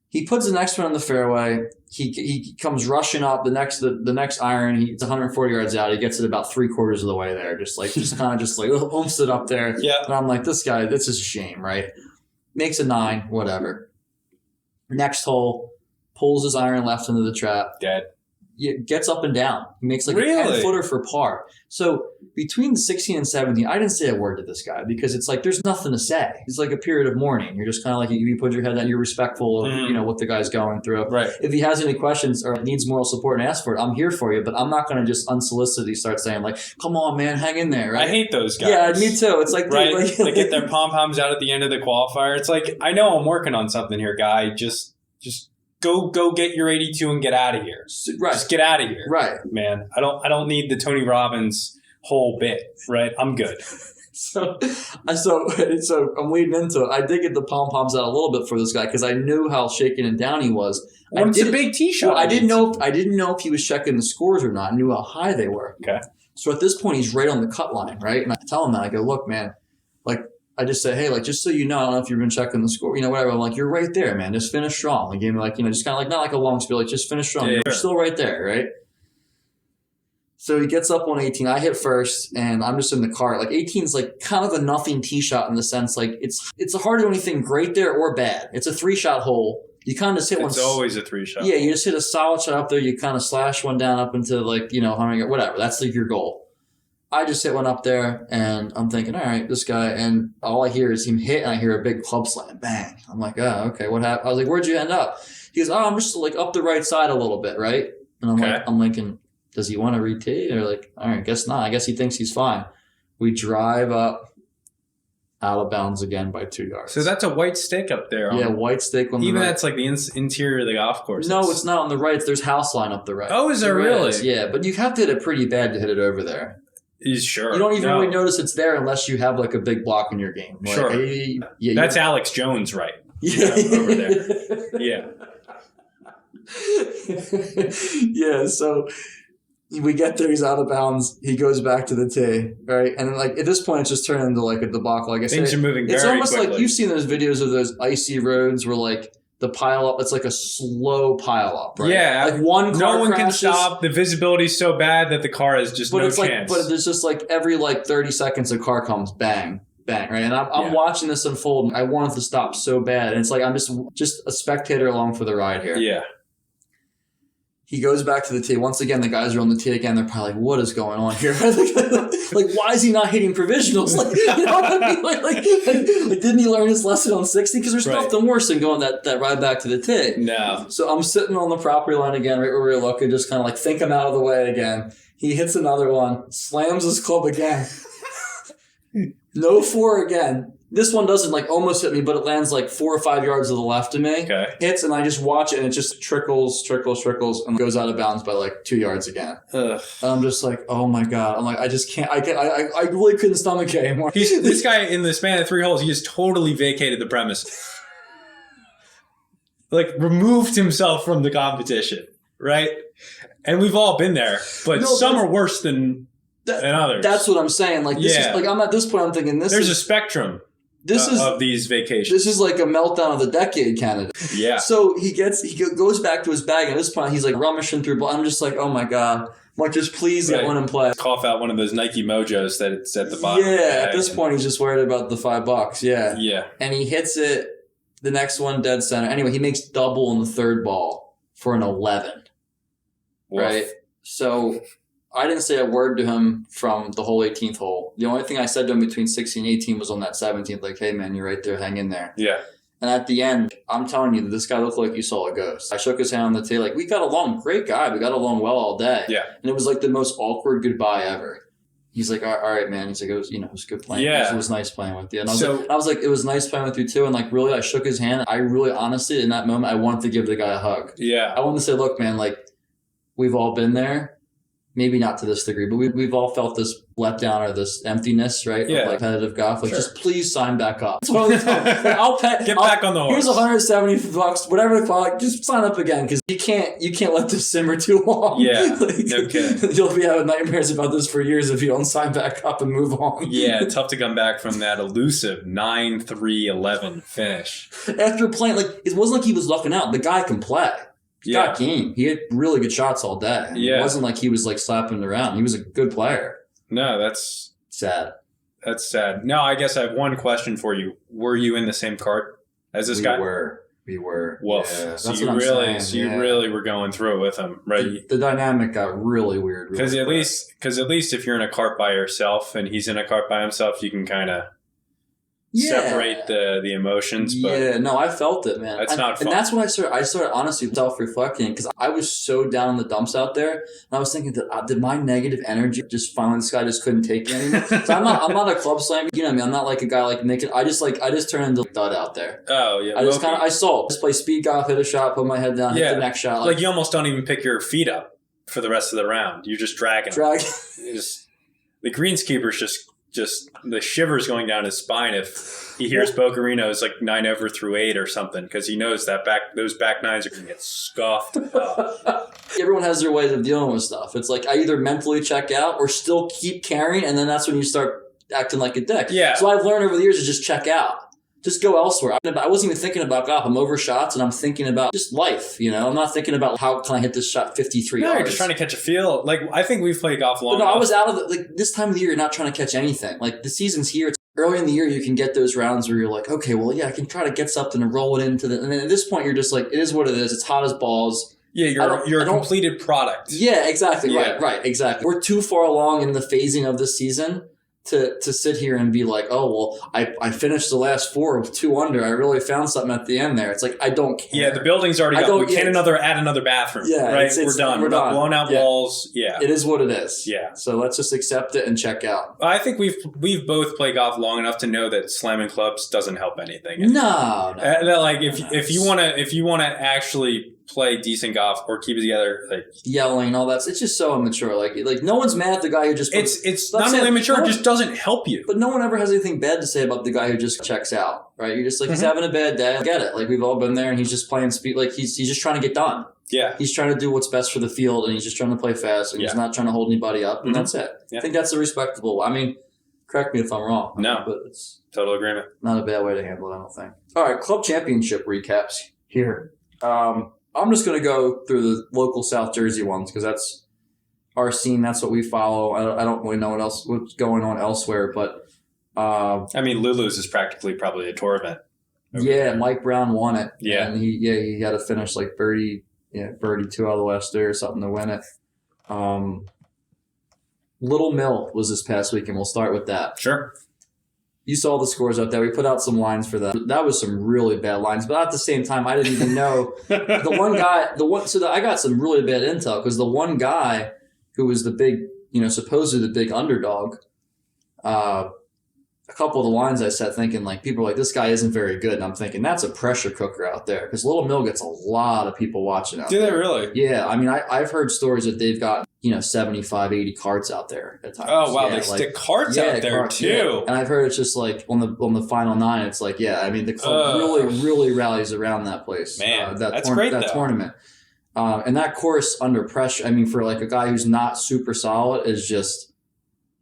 He puts the next one on the fairway. He comes rushing up the next iron. It's 140 yards out. He gets it about 3/4 of the way there. Just kind of oomph it up there. Yeah. And I'm like, this guy, this is a shame, right? Makes a 9, whatever. Next hole, pulls his iron left into the trap. Dead. Gets up and down. He makes like a 10-footer for par. So between 16 and 17, I didn't say a word to this guy because it's like there's nothing to say. It's like a period of mourning. You're just kind of like you put your head down. You're respectful of what the guy's going through. Right. If he has any questions or needs moral support and ask for it, I'm here for you. But I'm not going to just unsolicited start saying like, "Come on, man, hang in there." Right? I hate those guys. Yeah, me too. It's like right. They get their pom poms out at the end of the qualifier. It's like I know I'm working on something here, guy. Just. Go get your 82 and get out of here. Right. Just get out of here. Right. Man, I don't need the Tony Robbins whole bit, right? I'm good. So I'm leading into it. I did get the pom-poms out a little bit for this guy because I knew how shaken and down he was. Well, it's a big tee shot. Well, I didn't know if he was checking the scores or not. I knew how high they were. Okay. So at this point, he's right on the cut line, right? And I tell him that. I go, look, man, like, I just say, hey, like, just so you know, I don't know if you've been checking the score, whatever. I'm like, you're right there, man. Just finish strong. Like, gave me like, just kind of like, not like a long spiel, like, just finish strong. Yeah, you're still right there, right? So he gets up on 18. I hit first, and I'm just in the cart. Like, 18's like kind of a nothing tee shot in the sense, like, it's hard to do anything great there or bad. It's a 3-shot hole. You kind of just hit one. It's always a 3-shot. Yeah, you just hit a solid shot up there. You kind of slash one down up into like, 100, whatever. That's like your goal. I just hit one up there, and I'm thinking, all right, this guy, and all I hear is him hit, and I hear a big club slam, bang. I'm like, oh, okay, what happened? I was like, where'd you end up? He goes, oh, I'm just like up the right side a little bit, right? And I'm thinking, does he want to retee? Or like, all right, guess not. I guess he thinks he's fine. We drive up out of bounds again by 2 yards. So that's a white stick up there. Yeah, white stick on the right. Even that's like the interior of the golf course. No, it's not on the right. There's house line up the right. Oh, is there really? Yeah, but you have to hit it pretty bad to hit it over there. Sure. You don't even really notice it's there unless you have like a big block in your game. Like, Sure. That's Alex Jones, right? Yeah. Over there. Yeah. Yeah, so we get there, he's out of bounds, he goes back to the tee, right? And like at this point it's just turned into like a debacle. Like I Things said, are moving very it's almost quickly. like you've seen those videos of those icy roads where like the pile up, it's like a slow pile up, right? Yeah. Like one car no one crashes, can stop. The visibility's so bad that the car has just no it's chance. But there's just like every like 30 seconds a car comes, bang, bang, right? And I'm watching this unfold. I wanted to stop so bad. And it's like I'm just a spectator along for the ride here. Yeah. He goes back to the tee. Once again, the guys are on the tee again. They're probably like, what is going on here? Like, why is he not hitting provisionals? Like, you know what I mean? Like, didn't he learn his lesson on 60? Because there's nothing worse than going that ride back to the tee. No. So I'm sitting on the property line again, right where we were looking, just kind of like think I'm out of the way again. He hits another one, slams his club again. No 4 again. This one doesn't like almost hit me, but it lands like 4 or 5 yards to the left of me. Okay. Hits, and I just watch it, and it just trickles, and goes out of bounds by like 2 yards again. Ugh. And I'm just like, oh my God. I'm like, I just can't. I really couldn't stomach it anymore. This guy, in the span of 3 holes, he just totally vacated the premise. Like, removed himself from the competition, right? And we've all been there, but some are worse than others. That's what I'm saying. Like, this is like, I'm at this point, I'm thinking there's a spectrum. Of these vacations. This is like a meltdown of the decade candidate. Yeah. So he goes back to his bag, and at this point he's like rummaging through. I'm just like, oh my God. I'm like, just please get one in play. Cough out one of those Nike Mojos that it's at the bottom. Yeah, at this point he's just worried about the $5. Yeah. Yeah. And he hits it, the next one dead center. Anyway, he makes double on the third ball for an 11. Woof. Right? So I didn't say a word to him from the whole 18th hole. The only thing I said to him between 16 and 18 was on that 17th, like, hey, man, you're right there. Hang in there. Yeah. And at the end, I'm telling you, this guy looked like you saw a ghost. I shook his hand on the tee. Like, we got along. Great guy. We got along well all day. Yeah. And it was like the most awkward goodbye ever. He's like, all right, man. He's like, it was good playing. Yeah. It was nice playing with you. And I was like, it was nice playing with you too. And like, really, I shook his hand. I really, honestly, in that moment, I wanted to give the guy a hug. Yeah. I wanted to say, look, man, like, we've all been there. Maybe not to this degree, but we've all felt this letdown or this emptiness, right? Yeah. Of like competitive golf. Like, just please sign back up. That's what I'll Get back on the horse. Here's $170, whatever the fuck. Just sign up again, because you can't let this simmer too long. Yeah, no kidding. You'll be having nightmares about this for years if you don't sign back up and move on. Yeah, tough to come back from that elusive 9-3-11 finish. After playing, like, it wasn't like he was lucking out. The guy can play. He got game. He had really good shots all day. Yeah. It wasn't like he was like slapping it around. He was a good player. No, that's sad. That's sad. No, I guess I have one question for you. Were you in the same cart as this guy? We were. Woof. Yeah, so you really were going through it with him, right? The dynamic got really weird. Because at least if you're in a cart by yourself and he's in a cart by himself, you can kind of separate the emotions. But no, I felt it, man. That's not fun. And that's when I started honestly self-reflecting, because I was so down in the dumps out there, and I was thinking that did my negative energy just finally, this guy just couldn't take it anymore. So I'm not a club slammer, you know what I mean? I'm not like a guy like Nick. I just turned into a dud out there. Oh yeah, I saw just play speed golf, hit a shot, put my head down, hit the next shot. Like you almost don't even pick your feet up for the rest of the round. You're just dragging. The greenskeeper's just the shivers going down his spine if he hears Beau Garino's like 9 over through 8 or something, because he knows that those back nines are going to get scuffed up. Everyone has their ways of dealing with stuff. It's like I either mentally check out or still keep carrying, and then that's when you start acting like a dick. Yeah. So I've learned over the years to just check out. Just go elsewhere. I wasn't even thinking about golf. I'm over shots, and I'm thinking about just life, you know? I'm not thinking about how can I hit this shot 53 yards. You're just trying to catch a feel. Like, I think we've played golf long enough. I was out of like this time of the year, you're not trying to catch anything. Like, the season's here. It's early in the year, you can get those rounds where you're like, okay, well, yeah, I can try to get something and roll it into the... And then at this point, you're just like, it is what it is. It's hot as balls. Yeah, you're a completed product. Yeah, exactly. Yeah. Right, exactly. We're too far along in the phasing of the season to sit here and be like, oh, well, I finished the last 4 with 2 under. I really found something at the end there. It's like, I don't care. Yeah, the building's already up. We can't add another bathroom. Yeah, right? We're done. We're done. Blown out walls. Yeah. It is what it is. Yeah. So let's just accept it and check out. I think we've both played golf long enough to know that slamming clubs doesn't help anything. No. Like if you want to actually play decent golf or keep it together, like yelling, all that. It's just so immature. Like no one's mad at the guy who just. It's not only immature, it just doesn't help you. But no one ever has anything bad to say about the guy who just checks out, right? You're just like, he's having a bad day. I get it. Like, we've all been there, and he's just playing speed. Like, he's just trying to get done. Yeah. He's trying to do what's best for the field, and he's just trying to play fast, and he's not trying to hold anybody up, and that's it. Yeah. I think that's a respectable. I mean, correct me if I'm wrong. No, but it's total agreement. Not a bad way to handle it, I don't think. All right, club championship recaps here. I'm just going to go through the local South Jersey ones because that's our scene. That's what we follow. I don't really know what's going on elsewhere, but I mean, Lulu's is practically probably a tour event. Yeah, Mike Brown won it. Yeah, and he had to finish like birdie 2 out of the last 3 or something to win it. Little Mill was this past weekend. We'll start with that. Sure. You saw the scores out there. We put out some lines for that. That was some really bad lines. But at the same time, I didn't even know. I got some really bad intel because the one guy who was the big, supposedly the big underdog, a couple of the lines I said thinking like people are like, this guy isn't very good. And I'm thinking that's a pressure cooker out there because Little Mill gets a lot of people watching out there. Do they really? Yeah. I mean, I've heard stories that they've got, 75, 80 carts out there at times. Oh, wow. They stick carts out there too. Yeah. And I've heard it's just like on the final 9, it's like, the club really rallies around that place. Man, that's great that tournament. And that course under pressure, I mean, for like a guy who's not super solid is just,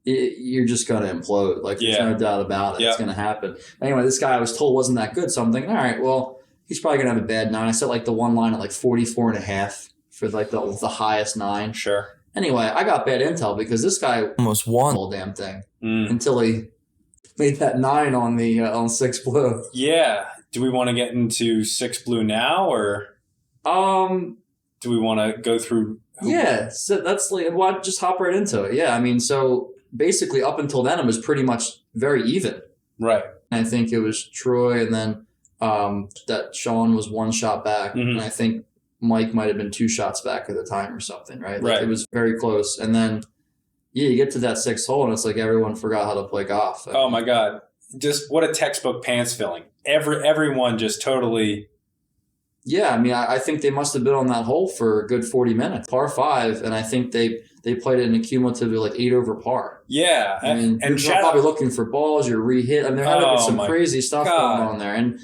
you're just going to implode. Like, there's no doubt about it. Yeah. It's going to happen. Anyway, this guy I was told wasn't that good. So I'm thinking, all right, well, he's probably going to have a bad 9. I set like the one line at like 44.5 for like the highest 9. Sure. Anyway, I got bad intel because this guy almost won the whole damn thing until he made that 9 on the on 6 blue. Yeah. Do we want to get into 6 blue now, or do we want to go through? Yeah, so that's like just hop right into it. Yeah, I mean, so basically up until then it was pretty much very even. Right. I think it was Troy, and then that Sean was 1 shot back, and I think Mike might have been 2 shots back at the time or something, right? Like, it was very close. And then, you get to that 6th hole, and it's like everyone forgot how to play golf. Oh, my God. Just what a textbook pants filling. Everyone just totally... Yeah, I mean, I think they must have been on that hole for a good 40 minutes. Par 5, and I think they played it in a cumulatively like 8 over par. Yeah. I mean, you're probably looking for balls, you're re-hit. I mean, there had to be some crazy stuff going on there. And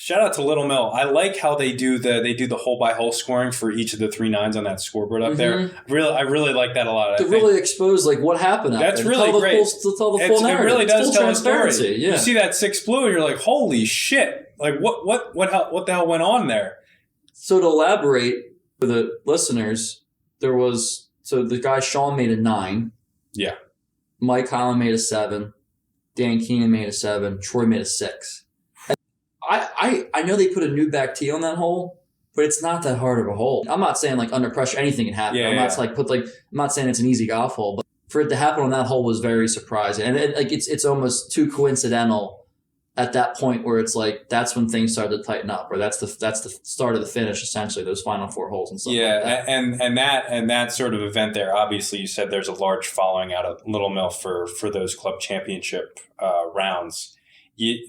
shout out to Little Mill. I like how they do the hole by hole scoring for each of the 3 9s on that scoreboard up there. I really like that a lot. To really expose like what happened out that's there. Really great. To tell the full narrative. It really does tell a story. Yeah. You see that 6 blue and you're like, holy shit. Like what the hell went on there? So to elaborate for the listeners, the guy Sean made a 9. Yeah. Mike Holland made a 7. Dan Keenan made a 7. Troy made a 6. I know they put a new back tee on that hole, but it's not that hard of a hole. I'm not saying like under pressure anything can happen. I'm not saying it's an easy golf hole, but for it to happen on that hole was very surprising. And it's almost too coincidental at that point where it's like that's when things started to tighten up, or that's the start of the finish, essentially, those final 4 holes and stuff like that. and that sort of event there, obviously you said there's a large following out of Little Mill for those club championship rounds.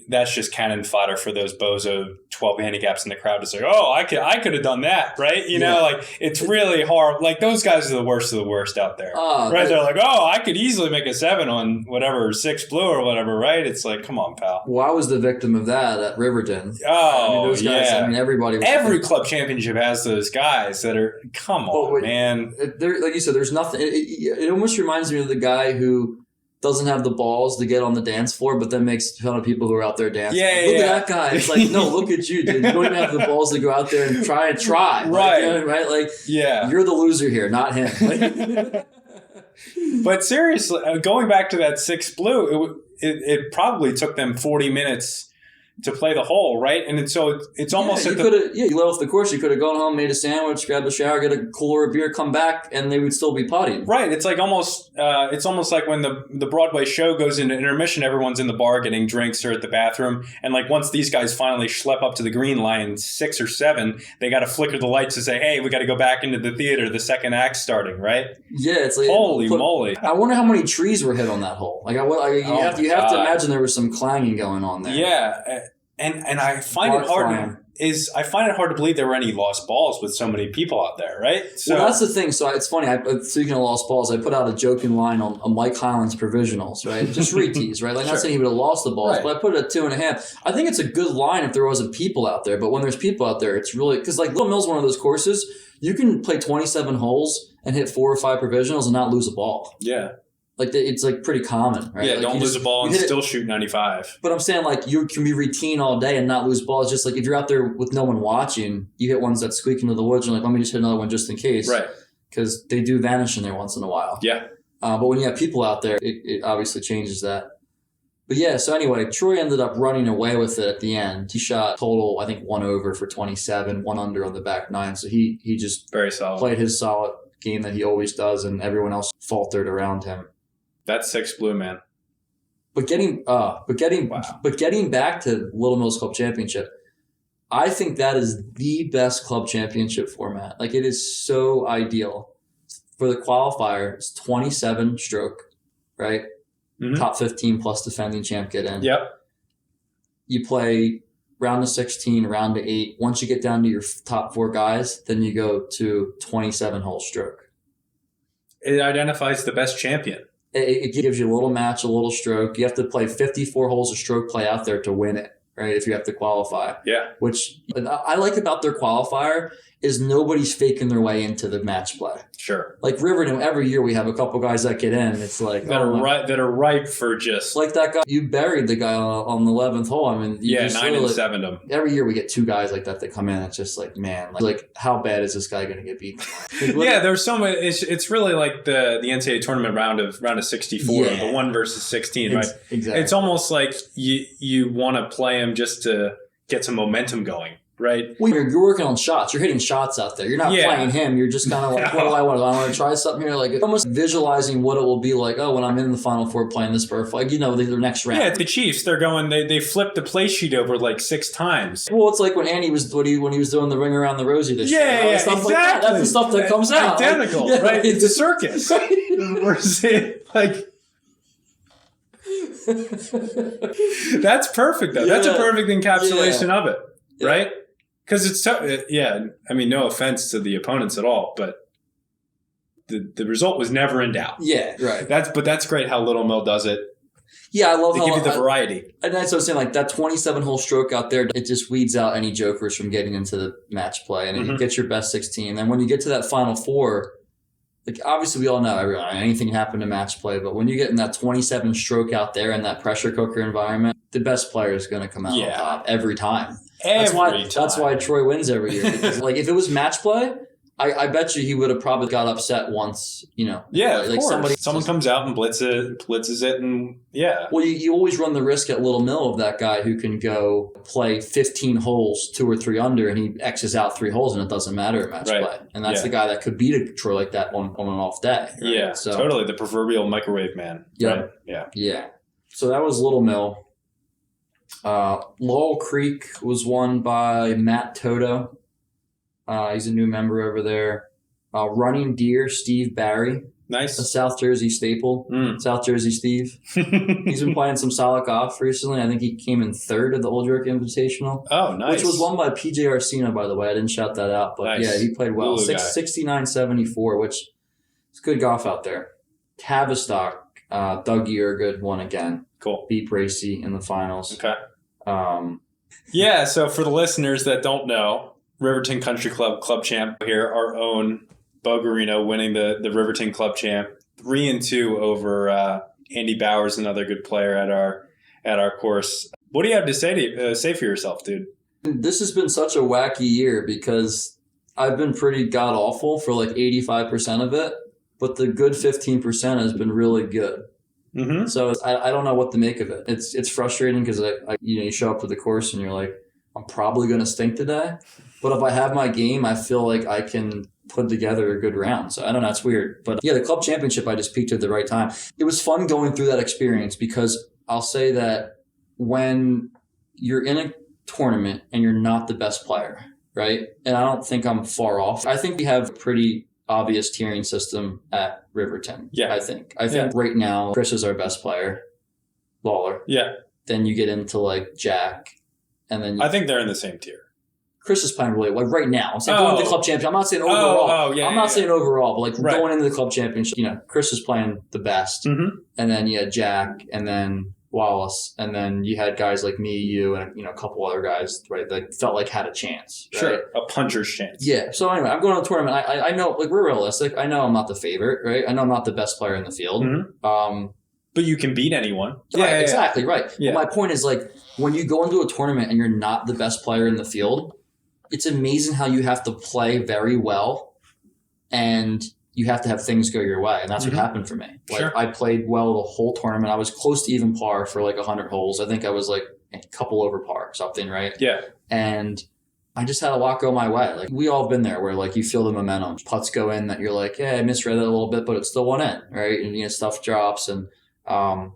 That's just cannon fodder for those bozo 12 handicaps in the crowd to say, oh, I could have done that, right? You know, like it's really hard. Like those guys are the worst of the worst out there, right? They're like, oh, I could easily make a 7 on whatever 6 blue or whatever, right? It's like, come on, pal. Well, I was the victim of that at Riverton. Oh, those guys, everybody. Every club championship has those guys that are, come on, man. Like you said, there's nothing. It almost reminds me of the guy who doesn't have the balls to get on the dance floor, but then makes fun of people who are out there dancing. Look at that guy. It's like, no, look at you, dude. You don't even have the balls to go out there and try. Right. Right? Like, you're the loser here, not him. But seriously, going back to that 6 blue, it probably took them 40 minutes to play the hole, right? And so it's almost you let off the course. You could have gone home, made a sandwich, grabbed a shower, get a cooler of beer, come back, and they would still be putting. Right. It's like almost like when the Broadway show goes into intermission, everyone's in the bar getting drinks or at the bathroom, and like once these guys finally schlep up to the green line 6 or 7, they got to flicker the lights to say, hey, we got to go back into the theater. The second act's starting, right? Yeah, it's like holy moly. I wonder how many trees were hit on that hole. Like you have to imagine there was some clanging going on there. Yeah. And I find Mark it hard Frying. I find it hard to believe there were any lost balls with so many people out there, right? So Well, that's the thing. So it's funny. Speaking of lost balls, I put out a joking line on Mike Highland's provisionals, right? Just re-tees, right? Like, Sure. not saying he would have lost the balls, Right. but I put it at 2.5. I think it's a good line if there wasn't people out there. But when there's people out there, it's really because like Little Mill's one of those courses you can play 27 holes and hit 4 or 5 provisionals and not lose a ball. yeah. Like it's like pretty common, right? Yeah, Like, don't you lose just- a ball you and hit it- still shoot 95. But I'm saying like you can be routine all day and not lose balls. Just like if you're out there with no one watching, you hit ones that squeak into the woods. You're like, let me just hit another one just in case, Right. Because they do vanish in there once in a while. Yeah. But when you have people out there, it obviously changes that. But yeah, so anyway, Troy ended up running away with it at the end. He shot total, I think, 1 over for 27, 1 under on the back 9. So he just Very solid. played his solid game that he always does, and everyone else faltered around him. That's 6 blue, man. But getting Wow. back to Little Mills Club Championship, I think that is the best club championship format. Like it is so ideal. For the qualifier, it's 27 stroke, right? Mhm. Top 15 plus defending champ get in. Yep. You play round of 16, round of 8. Once you get down to your top 4 guys, then you go to 27 hole stroke. It identifies the best champion. It gives you a little match, a little stroke. You have to play 54 holes of stroke play out there to win it, right? If you have to qualify. Yeah. Which I like about their qualifier is nobody's faking their way into the match play. Sure. Like Riverdale, every year we have a couple guys that get in. It's like That are ripe for just like that guy. You buried the guy on the 11th hole. I mean, you just 9 really, and 7 them. every year we get 2 guys like that come in. It's just like, man, like how bad is this guy going to get beat? Yeah, there's so much. It's really like the NCAA tournament round of 64, Yeah. the 1 versus 16, right? Exactly. It's almost like you want to play him just to get some momentum going, right? Well, you're working on shots. You're hitting shots out there. You're not Yeah. playing him. You're just kind of like, what do I want? I want to try something here. Like almost visualizing what it will be like. Oh, when I'm in the Final Four playing this perfect, like the next round. Yeah, the Chiefs, they're going. They flipped the play sheet over like 6 times. Well, it's like when Andy was when he was doing the ring around the rosy this year. Yeah, Stuff exactly. like that. That's the stuff that comes out. Identical, Like, yeah, right? It's a circus. We're saying like. That's perfect, though. That's a Yeah. perfect encapsulation Yeah. of it, right? Because it's so, yeah. I mean, no offense to the opponents at all, but the result was never in doubt. Yeah, right. That's great how Little Mill does it. Yeah, I love They how give you the variety. and that's what I'm saying. Like that 27 hole stroke out there, it just weeds out any jokers from getting into the match play, and you get your best 16. And when you get to that Final Four, like obviously we all know anything happen to match play, but when you get in that 27 stroke out there in that pressure cooker environment, the best player is going to come out on top every time. That's why Troy wins every year. Because like if it was match play, I bet you he would have probably got upset once. Yeah, like of course. someone comes out and blitzes it, and yeah. Well, you always run the risk at Little Mill of that guy who can go play 15 holes, 2 or 3 under, and he X's out 3 holes, and it doesn't matter at match play. And that's the guy that could beat a Troy like that on an off day. Right? Yeah, so, totally. The proverbial microwave man. Yeah. Right? Yeah. Yeah. So that was Little Mill. Laurel Creek was won by Matt Toto. He's a new member over there. Running Deer, Steve Barry, a Nice. South Jersey staple. South Jersey Steve. He's been playing some solid golf recently. I think he came in 3rd at the Old York Invitational. Oh, nice. Which was won by PJ Arcina, by the way. I didn't shout that out. But Nice. yeah, he played well. Lulu guy. 69-74, which is good golf out there. Tavistock, Doug Yergood won again. Cool. Beat Bracey in the finals. Okay. Um, Yeah, so for the listeners that don't know, Riverton Country Club champ here, our own Beau Garino winning the Riverton Club champ, 3-2 over Andy Bowers, another good player at our course. What do you have to say for yourself, dude? This has been such a wacky year because I've been pretty god awful for like 85% of it, but the good 15% has been really good. Mm-hmm. So I don't know what to make of it. It's frustrating because you show up to the course and you're like, I'm probably going to stink today, but if I have my game, I feel like I can put together a good round. So I don't know, it's weird, but yeah, the club championship I just peaked at the right time. It was fun going through that experience because I'll say that when you're in a tournament and you're not the best player, right? And I don't think I'm far off. I think we have a pretty obvious tiering system at Riverton. Yeah. I think right now, Chris is our best player, Lawler. Yeah. Then you get into like Jack and then I think they're in the same tier. Chris is playing really well right now. I'm saying going into the club championship. I'm not saying overall. I'm not saying overall, but going into the club championship, Chris is playing the best. Mm-hmm. And then you had Jack, and then Wallace, and then you had guys like me, you, and a couple other guys, right, that felt like had a chance. Right? Sure, a puncher's chance. Yeah. So anyway, I'm going to the tournament. I know, we're realistic. I know I'm not the favorite, right? I know I'm not the best player in the field. Mm-hmm. But you can beat anyone. Right, exactly, right. Yeah. But my point is, when you go into a tournament and you're not the best player in the field, it's amazing how you have to play very well and you have to have things go your way. And that's what happened for me. Sure. I played well the whole tournament. I was close to even par for 100 holes. I think I was a couple over par or something, right? Yeah. And I just had a lot go my way. We all have been there where you feel the momentum. Putts go in that you're I misread it a little bit, but it still went in, right? And stuff drops and and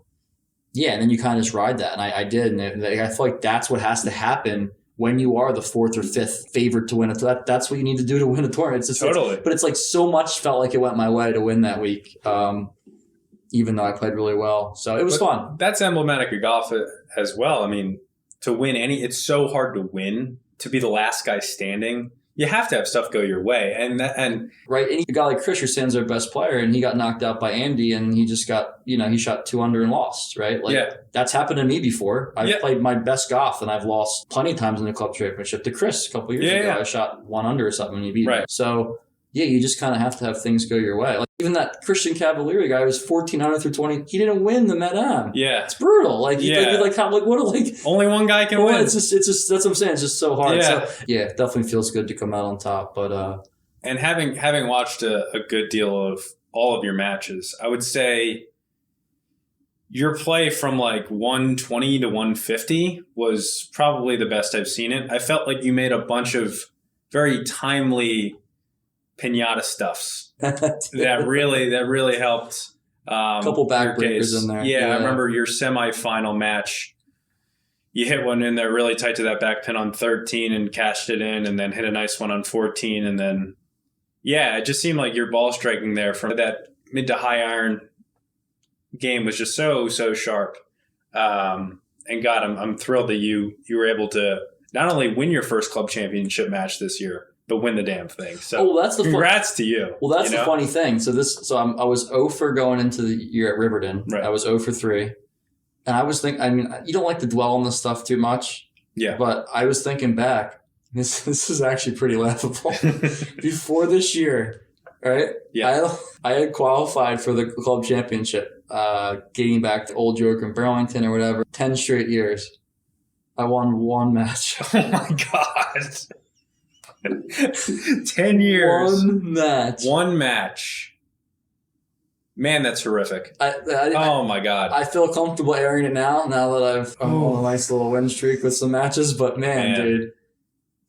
then you kind of just ride that. And I did. And I feel like that's what has to happen when you are the fourth or fifth favorite to win it. That's what you need to do to win a tournament. It's just totally. But it's so much felt like it went my way to win that week, even though I played really well. So it was fun. That's emblematic of golf as well. I mean, to win it's so hard to win, to be the last guy standing. You have to have stuff go your way. And right. And a guy like Chris, Sands our best player, and he got knocked out by Andy, and he just got, he shot 2 under and lost, right? That's happened to me before. I've played my best golf, and I've lost plenty of times in the club championship to Chris a couple years ago. I shot 1 under or something, and he beat me. So, you just kind of have to have things go your way. Even that Christian Cavalieri guy was 14 under through 20. He didn't win the Met-Am. Yeah. It's brutal. Only one guy can win. It's just, that's what I'm saying. It's just so hard. Yeah. So, it definitely feels good to come out on top. But, and having watched a good deal of all of your matches, I would say your play from 120 to 150 was probably the best I've seen it. I felt like you made a bunch of very timely pinata stuffs that really helped. A couple backbreakers in there. Yeah, I remember your semifinal match. You hit one in there really tight to that back pin on 13 and cashed it in, and then hit a nice one on 14, and then it just seemed like your ball striking there from that mid to high iron game was just so sharp. And God, I'm thrilled that you were able to not only win your first club championship match this year, but win the damn thing. So that's congrats to you. Well, that's the funny thing. So I was 0 for going into the year at Riverton. Right. I was 0 for 3. And I was thinking, you don't like to dwell on this stuff too much. Yeah. But I was thinking back, this is actually pretty laughable. Before this year, right? Yeah. I had qualified for the club championship, getting back to Old York and Burlington or whatever, 10 straight years. I won 1 match. Oh my God. 10 years. 1 match. Man, that's horrific. Oh my God. I feel comfortable airing it now that I'm on a nice little win streak with some matches, but man, dude.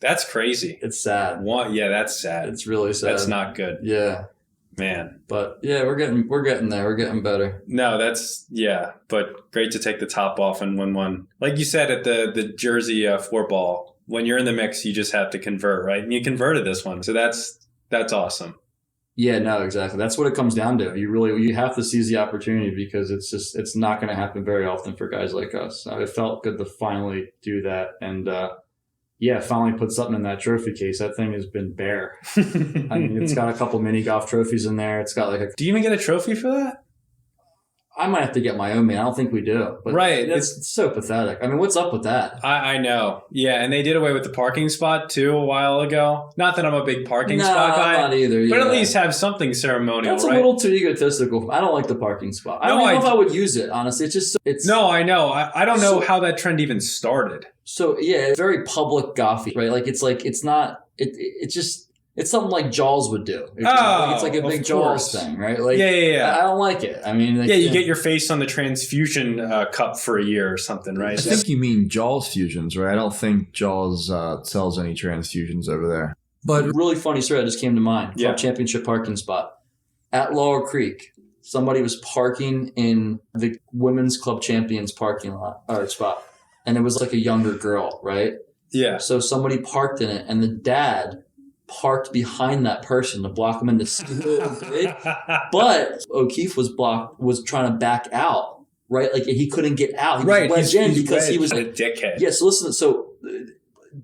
That's crazy. It's sad. That's sad. It's really sad. That's not good. Yeah. Man. But we're getting there. We're getting better. No, but great to take the top off and win one. Like you said at the Jersey 4-ball, when you're in the mix, you just have to convert, right? And you converted this one. So that's awesome. Yeah, no, exactly. That's what it comes down to. You have to seize the opportunity because it's not going to happen very often for guys like us. It felt good to finally do that. And, finally put something in that trophy case. That thing has been bare. It's got a couple mini golf trophies in there. It's got Do you even get a trophy for that? I might have to get my own, man. I don't think we do. But right. It's so pathetic. What's up with that? I know. Yeah, and they did away with the parking spot, too, a while ago. Not that I'm a big parking spot guy. I'm not either. But at least have something ceremonial, That's a little too egotistical. I don't like the parking spot. I don't know if I would use it, honestly. No, I know. I don't know how that trend even started. So, it's very public golfy, right? It's not... It's something like Jaws would do. It's like a big Jaws thing, right? Yeah. I don't like it. You get your face on the transfusion cup for a year or something, right? I think you mean Jaws fusions, right? I don't think Jaws sells any transfusions over there. But a really funny story that just came to mind. Club championship parking spot. At Laurel Creek, somebody was parking in the women's club champions parking lot or spot. And it was a younger girl, right? Yeah. So somebody parked in it, and the dad parked behind that person to block him into but O'Keefe was trying to back out, right? He couldn't get out. He was wedged in because he was a dickhead. Yeah, so listen, so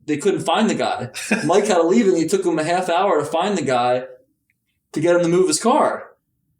they couldn't find the guy. Mike had to leave, and it took him a half hour to find the guy to get him to move his car.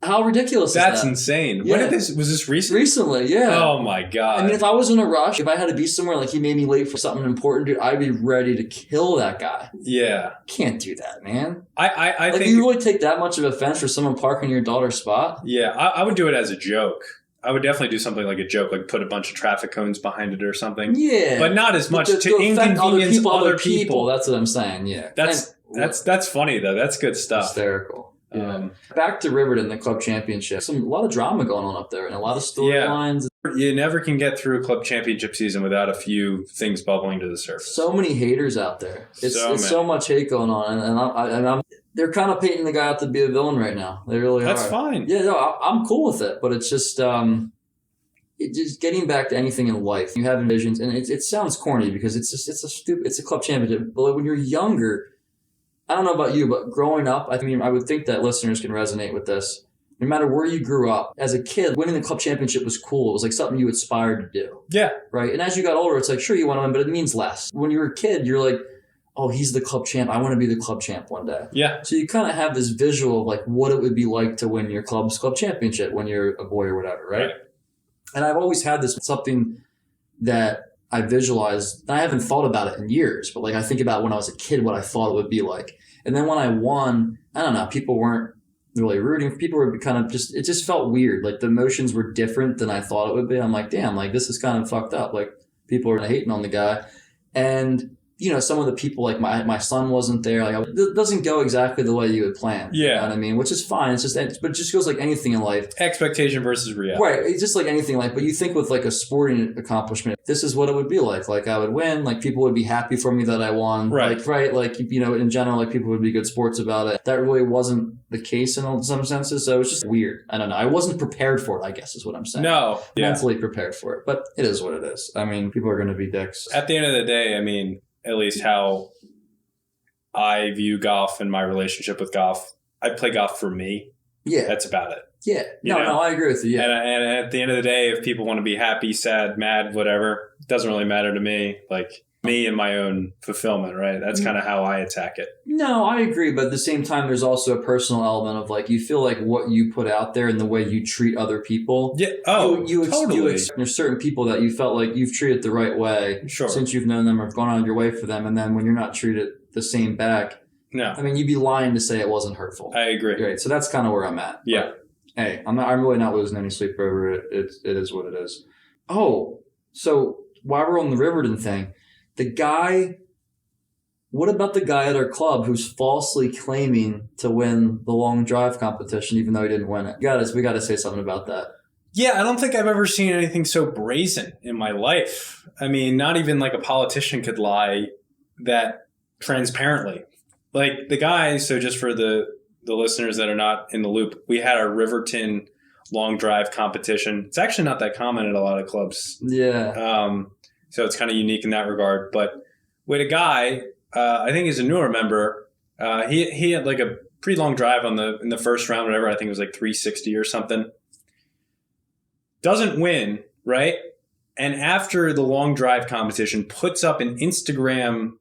How ridiculous is that? That's insane. Yeah. Was this recent? Recently, yeah. Oh my God. I mean, if I was in a rush, if I had to be somewhere, like he made me late for something important, dude, I'd be ready to kill that guy. Yeah. Can't do that, man. I Like, think you really take that much of offense for someone parking your daughter's spot? Yeah, I would do it as a joke. I would definitely do something like a joke, like put a bunch of traffic cones behind it or something. Yeah. But not as much to to inconvenience other people. That's what I'm saying, yeah. That's funny, though. That's good stuff. Hysterical. Yeah. Back to Riverton, the club championship. A lot of drama going on up there and a lot of storylines. You never can get through a club championship season without a few things bubbling to the surface. So many haters out there. It's so much hate going on. And they're kind of painting the guy out to be a villain right now. They really That's are. fine. Yeah, no, I'm cool with it. But it's just just getting back to anything in life. You have visions. And it sounds corny because it's a club championship. But like when you're younger, I don't know about you, but growing up, I mean, I would think that listeners can resonate with this. No matter where you grew up, as a kid, winning the club championship was cool. It was like something you aspired to do. Yeah. Right? And as you got older, it's like, sure, you want to win, but it means less. When you were a kid, you're like, oh, he's the club champ. I want to be the club champ one day. Yeah. So you kind of have this visual of like what it would be like to win your club's club championship when you're a boy or whatever, right? And I've always had this something that I visualized. I haven't thought about it in years, but like I think about when I was a kid, what I thought it would be like. And then when I won, I don't know, people weren't really rooting. People were kind of it just felt weird. Like the emotions were different than I thought it would be. I'm like, damn, like this is kind of fucked up. Like people are hating on the guy. And, you know, some of the people, like my son wasn't there. Like it doesn't go exactly the way you had planned. Yeah. You know what I mean? Which is fine. It's just, but it just goes like anything in life. Expectation versus reality. Right. It's just like anything like, but you think with like a sporting accomplishment, this is what it would be like. Like I would win, like people would be happy for me that I won. Right. Like, right. Like, you know, in general, like people would be good sports about it. That really wasn't the case in some senses. So it was just weird. I don't know. I wasn't prepared for it, I guess is what I'm saying. No. Yeah. Mentally prepared for it, but it is what it is. I mean, people are going to be dicks. At the end of the day, I mean, at least how I view golf and my relationship with golf, I play golf for me. Yeah. That's about it. Yeah. No, I agree with you. Yeah. And at the end of the day, if people want to be happy, sad, mad, whatever, it doesn't really matter to me. Like me and my own fulfillment, right? That's kind of how I attack it. No, I agree. But at the same time, there's also a personal element of like, you feel like what you put out there and the way you treat other people. Yeah. Oh, totally. There's certain people that you felt like you've treated the right way since you've known them or gone out of your way for them. And then when you're not treated the same back, no, I mean, you'd be lying to say it wasn't hurtful. I agree. Right. So that's kind of where I'm at. Yeah. But, hey, I'm really not losing any sleep over it. It is what it is. Oh, so while we're on the Riverton thing, what about the guy at our club who's falsely claiming to win the long drive competition even though he didn't win it? We got to say something about that. Yeah, I don't think I've ever seen anything so brazen in my life. I mean, not even like a politician could lie that transparently. Like the guy, so just for the listeners that are not in the loop, we had our Riverton long drive competition. It's actually not that common at a lot of clubs. Yeah. So it's kind of unique in that regard. But with a guy, I think he's a newer member. He had like a pretty long drive in the first round, whatever. I think it was like 360 or something. Doesn't win, right? And after the long drive competition, puts up an Instagram,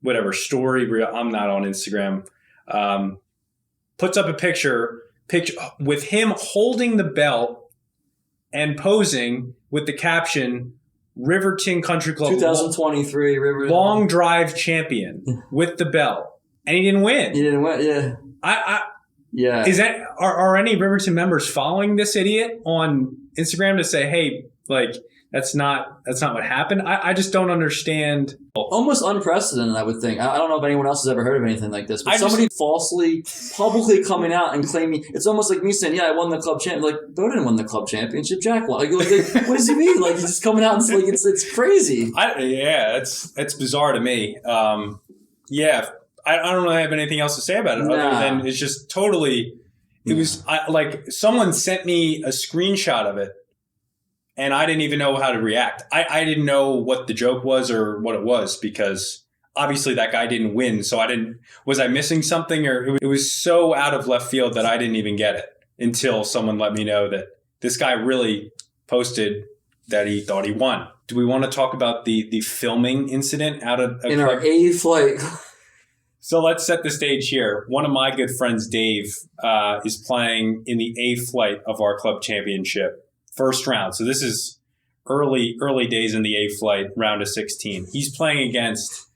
whatever story. I'm not on Instagram. Puts up a picture with him holding the belt and posing with the caption, Riverton Country Club 2023 Riverton long drive champion with the belt. And he didn't win. Yeah. Yeah. Is that are any Riverton members following this idiot on Instagram to say, hey, like that's not what happened? I just don't understand. Almost unprecedented, I would think. I don't know if anyone else has ever heard of anything like this, but somebody falsely, publicly coming out and claiming, it's almost like me saying, yeah, I won the club championship. Like, Beau didn't win the club championship. Jack won. Like, what does he mean? Like, he's just coming out and it's like, it's crazy. It's bizarre to me. Yeah, I don't really have anything else to say about it other than it's just totally, it was like someone sent me a screenshot of it. And I didn't even know how to react. I didn't know what the joke was or what it was because obviously that guy didn't win. So was I missing something, or it was so out of left field that I didn't even get it until someone let me know that this guy really posted that he thought he won. Do we want to talk about the filming incident out of in our A flight? So let's set the stage here. One of my good friends, Dave, is playing in the A flight of our club championship, first round. So this is early days in the A flight, round of 16. He's playing against.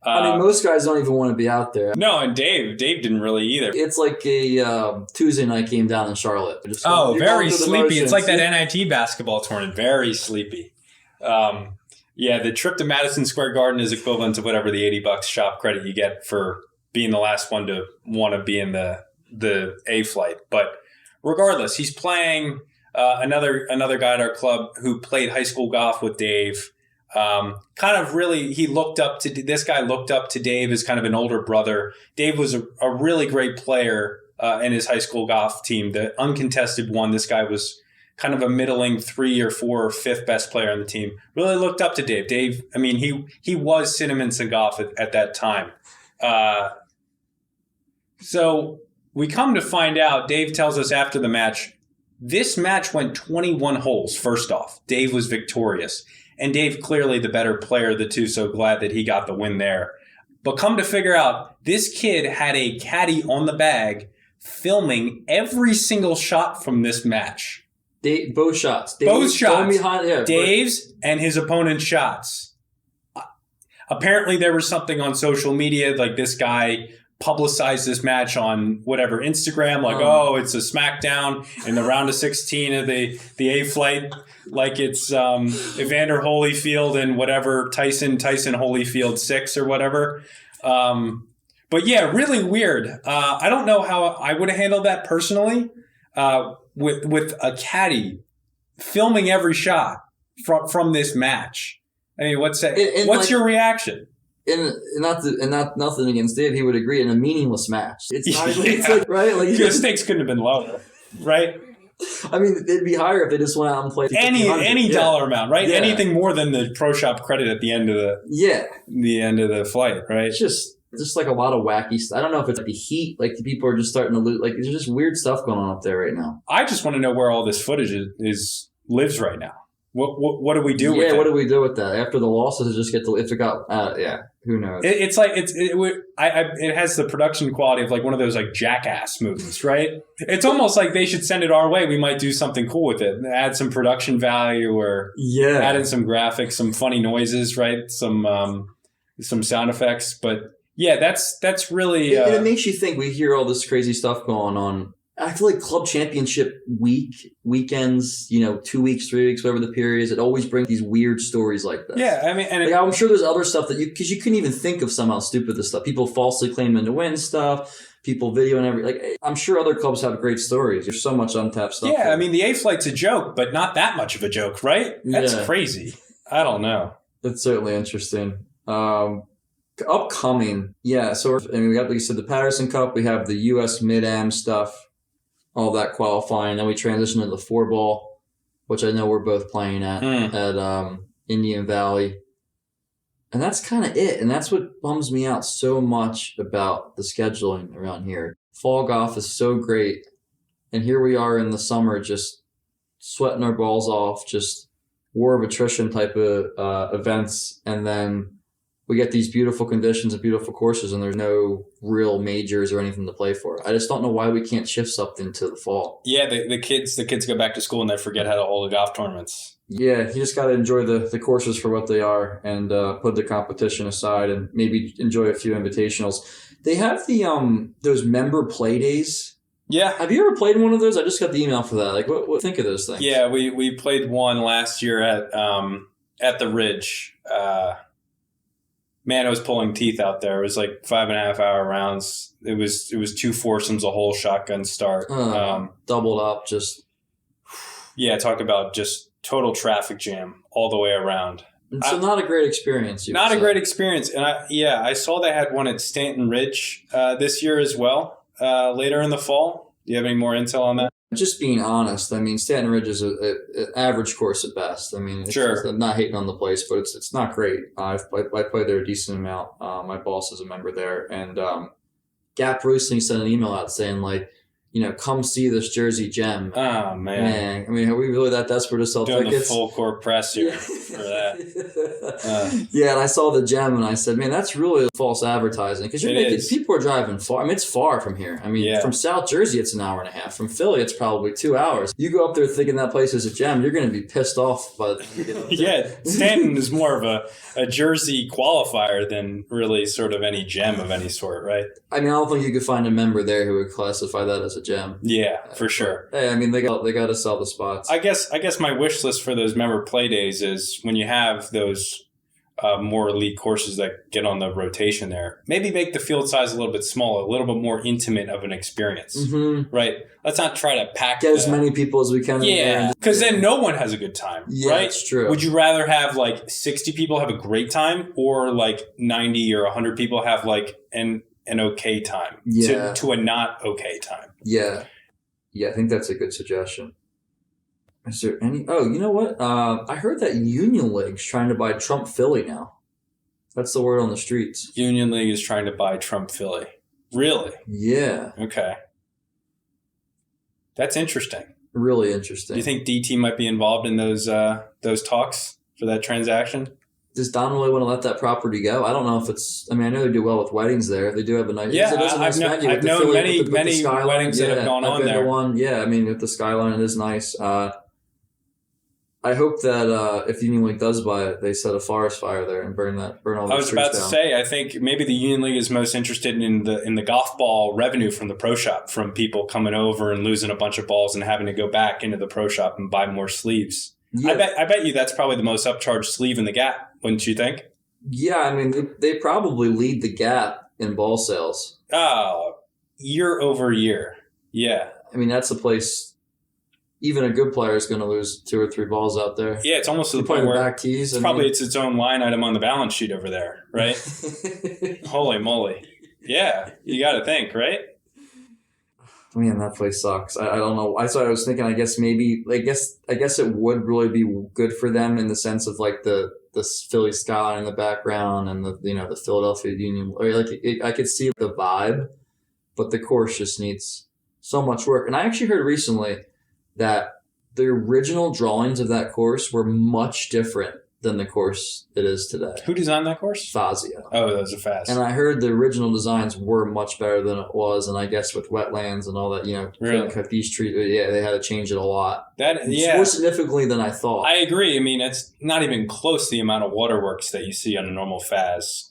Most guys don't even want to be out there. No, and Dave didn't really either. It's like a Tuesday night game down in Charlotte. Very sleepy. It's like that NIT basketball tournament. Very sleepy. The trip to Madison Square Garden is equivalent to whatever the $80 shop credit you get for being the last one to want to be in the A flight. But regardless, he's playing another guy at our club who played high school golf with Dave. He looked up to this guy. Looked up to Dave as kind of an older brother. Dave was a really great player in his high school golf team, the uncontested one. This guy was kind of a middling 3 or 4 or 5th best player on the team. Really looked up to Dave. Dave, I mean, he was Cinnamons in golf at that time. So we come to find out, Dave tells us after the match, this match went 21 holes. First off, Dave was victorious. And Dave, clearly the better player of the two, so glad that he got the win there. But come to figure out, this kid had a caddy on the bag filming every single shot from this match. Both shots. Both shots. Behind, Dave's and his opponent's shots. Apparently there was something on social media, like this guy publicized this match on whatever, Instagram, like, it's a SmackDown in the round of 16 of the A flight. Like it's Evander Holyfield and whatever, Tyson Holyfield 6 or whatever. But yeah, really weird. I don't know how I would have handled that personally with a caddy filming every shot from this match. I mean, what's your reaction? And not nothing against Dave, he would agree, in a meaningless match. It's not even, it's like, right? Like the stakes couldn't have been lower, right? I mean, it'd be higher if they just went out and played any dollar amount, right? Yeah. Anything more than the pro shop credit at the end of the end of the flight, right? It's just like a lot of wacky stuff. I don't know if it's like the heat, like the people are just starting to lose. Like there's just weird stuff going on up there right now. I just want to know where all this footage lives right now. What do we do with it? Yeah, what do we do with that? After the losses, just get to, if it got, who knows? It has the production quality of like one of those like Jackass movies, right? It's almost like they should send it our way. We might do something cool with it. Add some production value or add in some graphics, some funny noises, right? Some sound effects. But yeah, that's really... it makes you think. We hear all this crazy stuff going on. I feel like club championship weekends, 2 weeks, 3 weeks, whatever the period is, it always brings these weird stories like this. Yeah, I mean, and I'm sure there's other stuff that because you couldn't even think of somehow stupid this stuff. People falsely claiming to win stuff, people videoing I'm sure other clubs have great stories. There's so much untapped stuff. Yeah, I mean, the A flight's a joke, but not that much of a joke, right? That's crazy. I don't know. That's certainly interesting. Upcoming, so we got, like you said, the Patterson Cup. We have the U.S. Mid-Am stuff. All that qualifying. Then we transition to the 4-ball, which I know we're both playing at Indian Valley. And that's kind of it. And that's what bums me out so much about the scheduling around here. Fall golf is so great. And here we are in the summer just sweating our balls off, just war of attrition type of events. And then we get these beautiful conditions and beautiful courses, and there's no real majors or anything to play for. I just don't know why we can't shift something to the fall. Yeah, the kids go back to school and they forget how to hold the golf tournaments. Yeah, you just got to enjoy the courses for what they are and put the competition aside and maybe enjoy a few invitationals. They have the those member play days. Yeah. Have you ever played in one of those? I just got the email for that. Like, what think of those things? Yeah, we played one last year at the Ridge. Man, I was pulling teeth out there. It was like 5.5 hour rounds. It was 2 foursomes, a whole shotgun start. Doubled up, just. Yeah, talk about just total traffic jam all the way around. So not a great experience. Not a great experience. And I saw they had one at Stanton Ridge this year as well, later in the fall. Do you have any more intel on that? Just being honest, I mean, Stanton Ridge is an average course at best. I mean, I'm not hating on the place, but it's not great. I played there a decent amount. My boss is a member there. And Gap Roosting sent an email out saying, like, come see this Jersey gem. Oh, man. I mean, are we really that desperate to sell Doing tickets? the full court press here for that. Yeah, and I saw the gem and I said, man, that's really false advertising because people are driving far. I mean, it's far from here. I mean, from South Jersey, it's an hour and a half. From Philly, it's probably 2 hours. You go up there thinking that place is a gem, you're going to be pissed off. But yeah, Stanton is more of a Jersey qualifier than really sort of any gem of any sort, right? I mean, I don't think you could find a member there who would classify that as a gem. Yeah, for sure. Hey, I mean, they got to sell the spots. I guess my wish list for those member play days is when you have those more elite courses that get on the rotation there, maybe make the field size a little bit smaller, a little bit more intimate of an experience, right? Let's not try to get as many people as we can. Yeah, because then no one has a good time, right? That's true. Would you rather have like 60 people have a great time or like 90 or 100 people have like an okay time to a not okay time? Yeah, I think that's a good suggestion. Is there any? Oh, you know what? I heard that Union League's trying to buy Trump Philly now. That's the word on the streets. Union League is trying to buy Trump Philly. Really? Yeah. Okay. That's interesting. Really interesting. Do you think DT might be involved in those talks for that transaction? Does Don really want to let that property go? I don't know if it's. I mean, I know they do well with weddings there. They do have a nice. Yeah, I've known many weddings that have gone on there. Yeah, I mean, with the skyline, it is nice. I hope that if Union League does buy it, they set a forest fire there and burn all the trees down. I was about to say, I think maybe the Union League is most interested in the golf ball revenue from the pro shop, from people coming over and losing a bunch of balls and having to go back into the pro shop and buy more sleeves. Yeah. I bet you that's probably the most upcharged sleeve in the Gap, wouldn't you think? Yeah, I mean, they probably lead the Gap in ball sales. Oh, year over year. Yeah. I mean, that's a place. Even a good player is going to lose 2 or 3 balls out there. Yeah, it's almost to the point where back tees, it's its own line item on the balance sheet over there, right? Holy moly. Yeah, you got to think, right? Man, that place sucks. I don't know. I was thinking, I guess it would really be good for them in the sense of like the Philly skyline in the background and the Philadelphia Union. I could see the vibe, but the course just needs so much work. And I actually heard recently that the original drawings of that course were much different than the course it is today. Who designed that course? Fazio. Oh, those are fast. And I heard the original designs were much better than it was, and I guess with wetlands and all that, really? cut these trees, they had to change it a lot. It's more significantly than I thought. I agree. I mean, it's not even close to the amount of waterworks that you see on a normal Faz,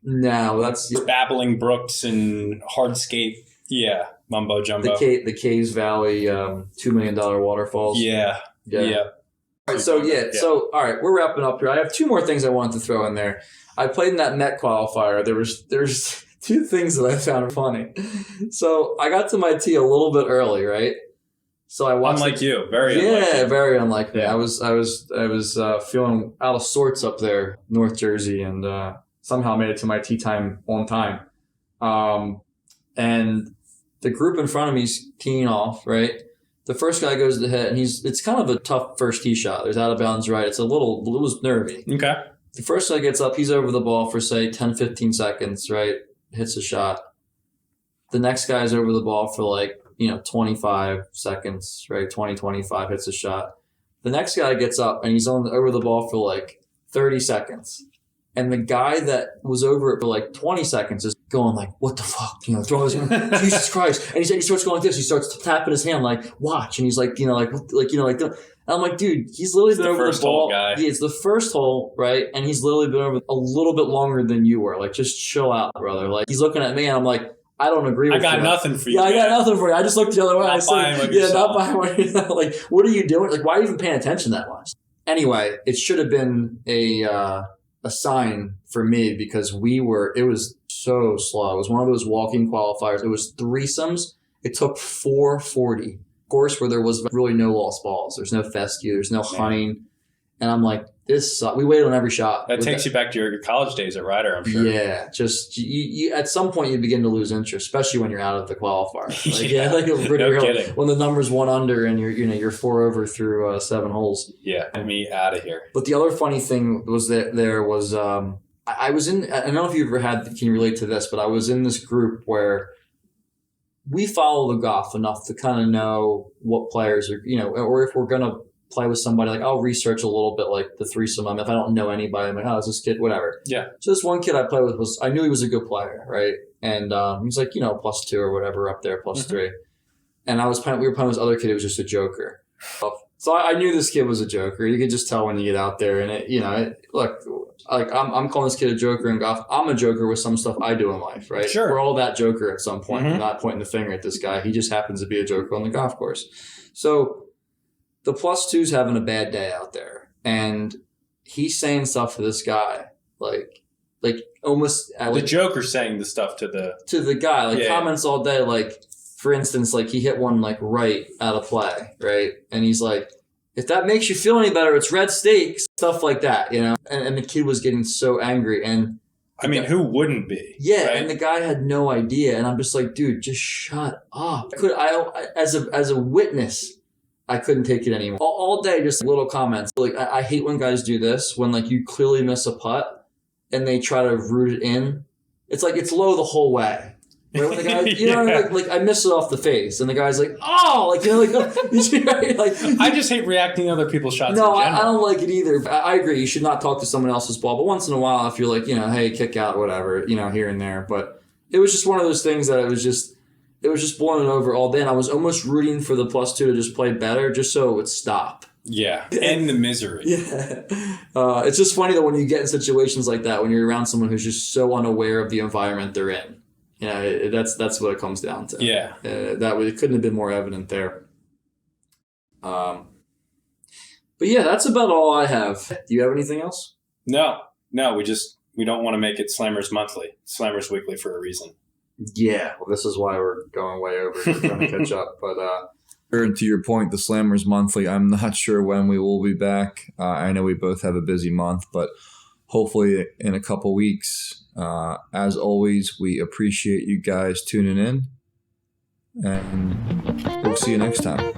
No, that's... babbling brooks and hardscape. Yeah. Mumbo jumbo. The Caves Valley $2 million waterfalls. Yeah. All right, so all right, we're wrapping up here. I have 2 more things I wanted to throw in there. I played in that Met qualifier. There's 2 things that I found funny. So I got to my tee a little bit early, right? So I watched. Unlike you, very unlike you. Very unlike me. I was feeling out of sorts up there, North Jersey, and somehow made it to my tee time on time. And the group in front of me's teeing off, right? The first guy goes to the hit, and it's kind of a tough first tee shot. There's out of bounds right. It was nervy. Okay. The first guy gets up, he's over the ball for, say, 10, 15 seconds, right? Hits a shot. The next guy's over the ball for 25 seconds, right? 20, 25, hits a shot. The next guy gets up, and he's over the ball for 30 seconds. And the guy that was over it for 20 seconds is going what the fuck? Throw his hand, Jesus Christ. And he starts going like this. He starts tapping his hand watch. And he's and I'm like, dude, he's literally been over the ball. Yeah, it's the first hole, right? And he's literally been over a little bit longer than you were. Just chill out, brother. He's looking at me, and I'm like, I don't agree with you. I got nothing for you. Yeah, I got nothing for you. I just looked the other way. Not buying what what are you doing? Why are you even paying attention that much? Anyway, it should have been a sign for me because it was so slow. It was one of those walking qualifiers. It was threesomes. It took 440. Of course, where there was really no lost balls. There's no fescue. There's no hunting. And I'm like, this sucks. We waited on every shot. That takes you back to your college days at Ryder, I'm sure. Yeah. Just you at some point you begin to lose interest, especially when you're out of the qualifier. Kidding. When the number's 1 under and you're 4 over through 7 holes. Yeah, get me out of here. But the other funny thing was that there was I was in. I don't know if you ever can you relate to this, but I was in this group where we follow the golf enough to kind of know what players are, or if we're going to play with somebody, like I'll research a little bit, like the threesome. I mean, if I don't know anybody, I'm like, oh, is this kid, whatever. Yeah. So this one kid I played with I knew he was a good player, right? And he's like, +2 or whatever up there, +3. And we were playing with this other kid who was just a joker. So I knew this kid was a joker. You could just tell when you get out there, and look, like I'm calling this kid a joker in golf. I'm a joker with some stuff I do in life, right? Sure. We're all that joker at some point. I'm not pointing the finger at this guy. He just happens to be a joker on the golf course. So the +2's having a bad day out there, and he's saying stuff to this guy, like almost the joker saying the stuff to the guy, like comments all day, like. For instance, like he hit one like right out of play, right? And he's like, if that makes you feel any better, it's red steak, stuff like that, And the kid was getting so angry. And I mean, who wouldn't be? Yeah, right? And the guy had no idea. And I'm just like, dude, just shut up. As a witness, I couldn't take it anymore. All day, just little comments. Like I hate when guys do this, when like you clearly miss a putt and they try to root it in. It's like it's low the whole way. Right, when the guy, like I miss it off the face, and the guy's like, "Oh, like I just hate reacting to other people's shots. No, I don't like it either. I agree. You should not talk to someone else's ball, but once in a while, if you're like, hey, kick out, whatever, here and there. But it was just one of those things that it was just boiling over all day, and I was almost rooting for the +2 to just play better, just so it would stop. Yeah, end the misery. Yeah, it's just funny that when you get in situations like that, when you're around someone who's just so unaware of the environment they're in. That's what it comes down to. Yeah. It couldn't have been more evident there. But yeah, that's about all I have. Do you have anything else? No, we don't want to make it Slammers Monthly. Slammers Weekly for a reason. Yeah, well, this is why we're going way over. We're trying to catch up. But and to your point, the Slammers Monthly, I'm not sure when we will be back. I know we both have a busy month, but hopefully in a couple weeks. As always, we appreciate you guys tuning in, and we'll see you next time.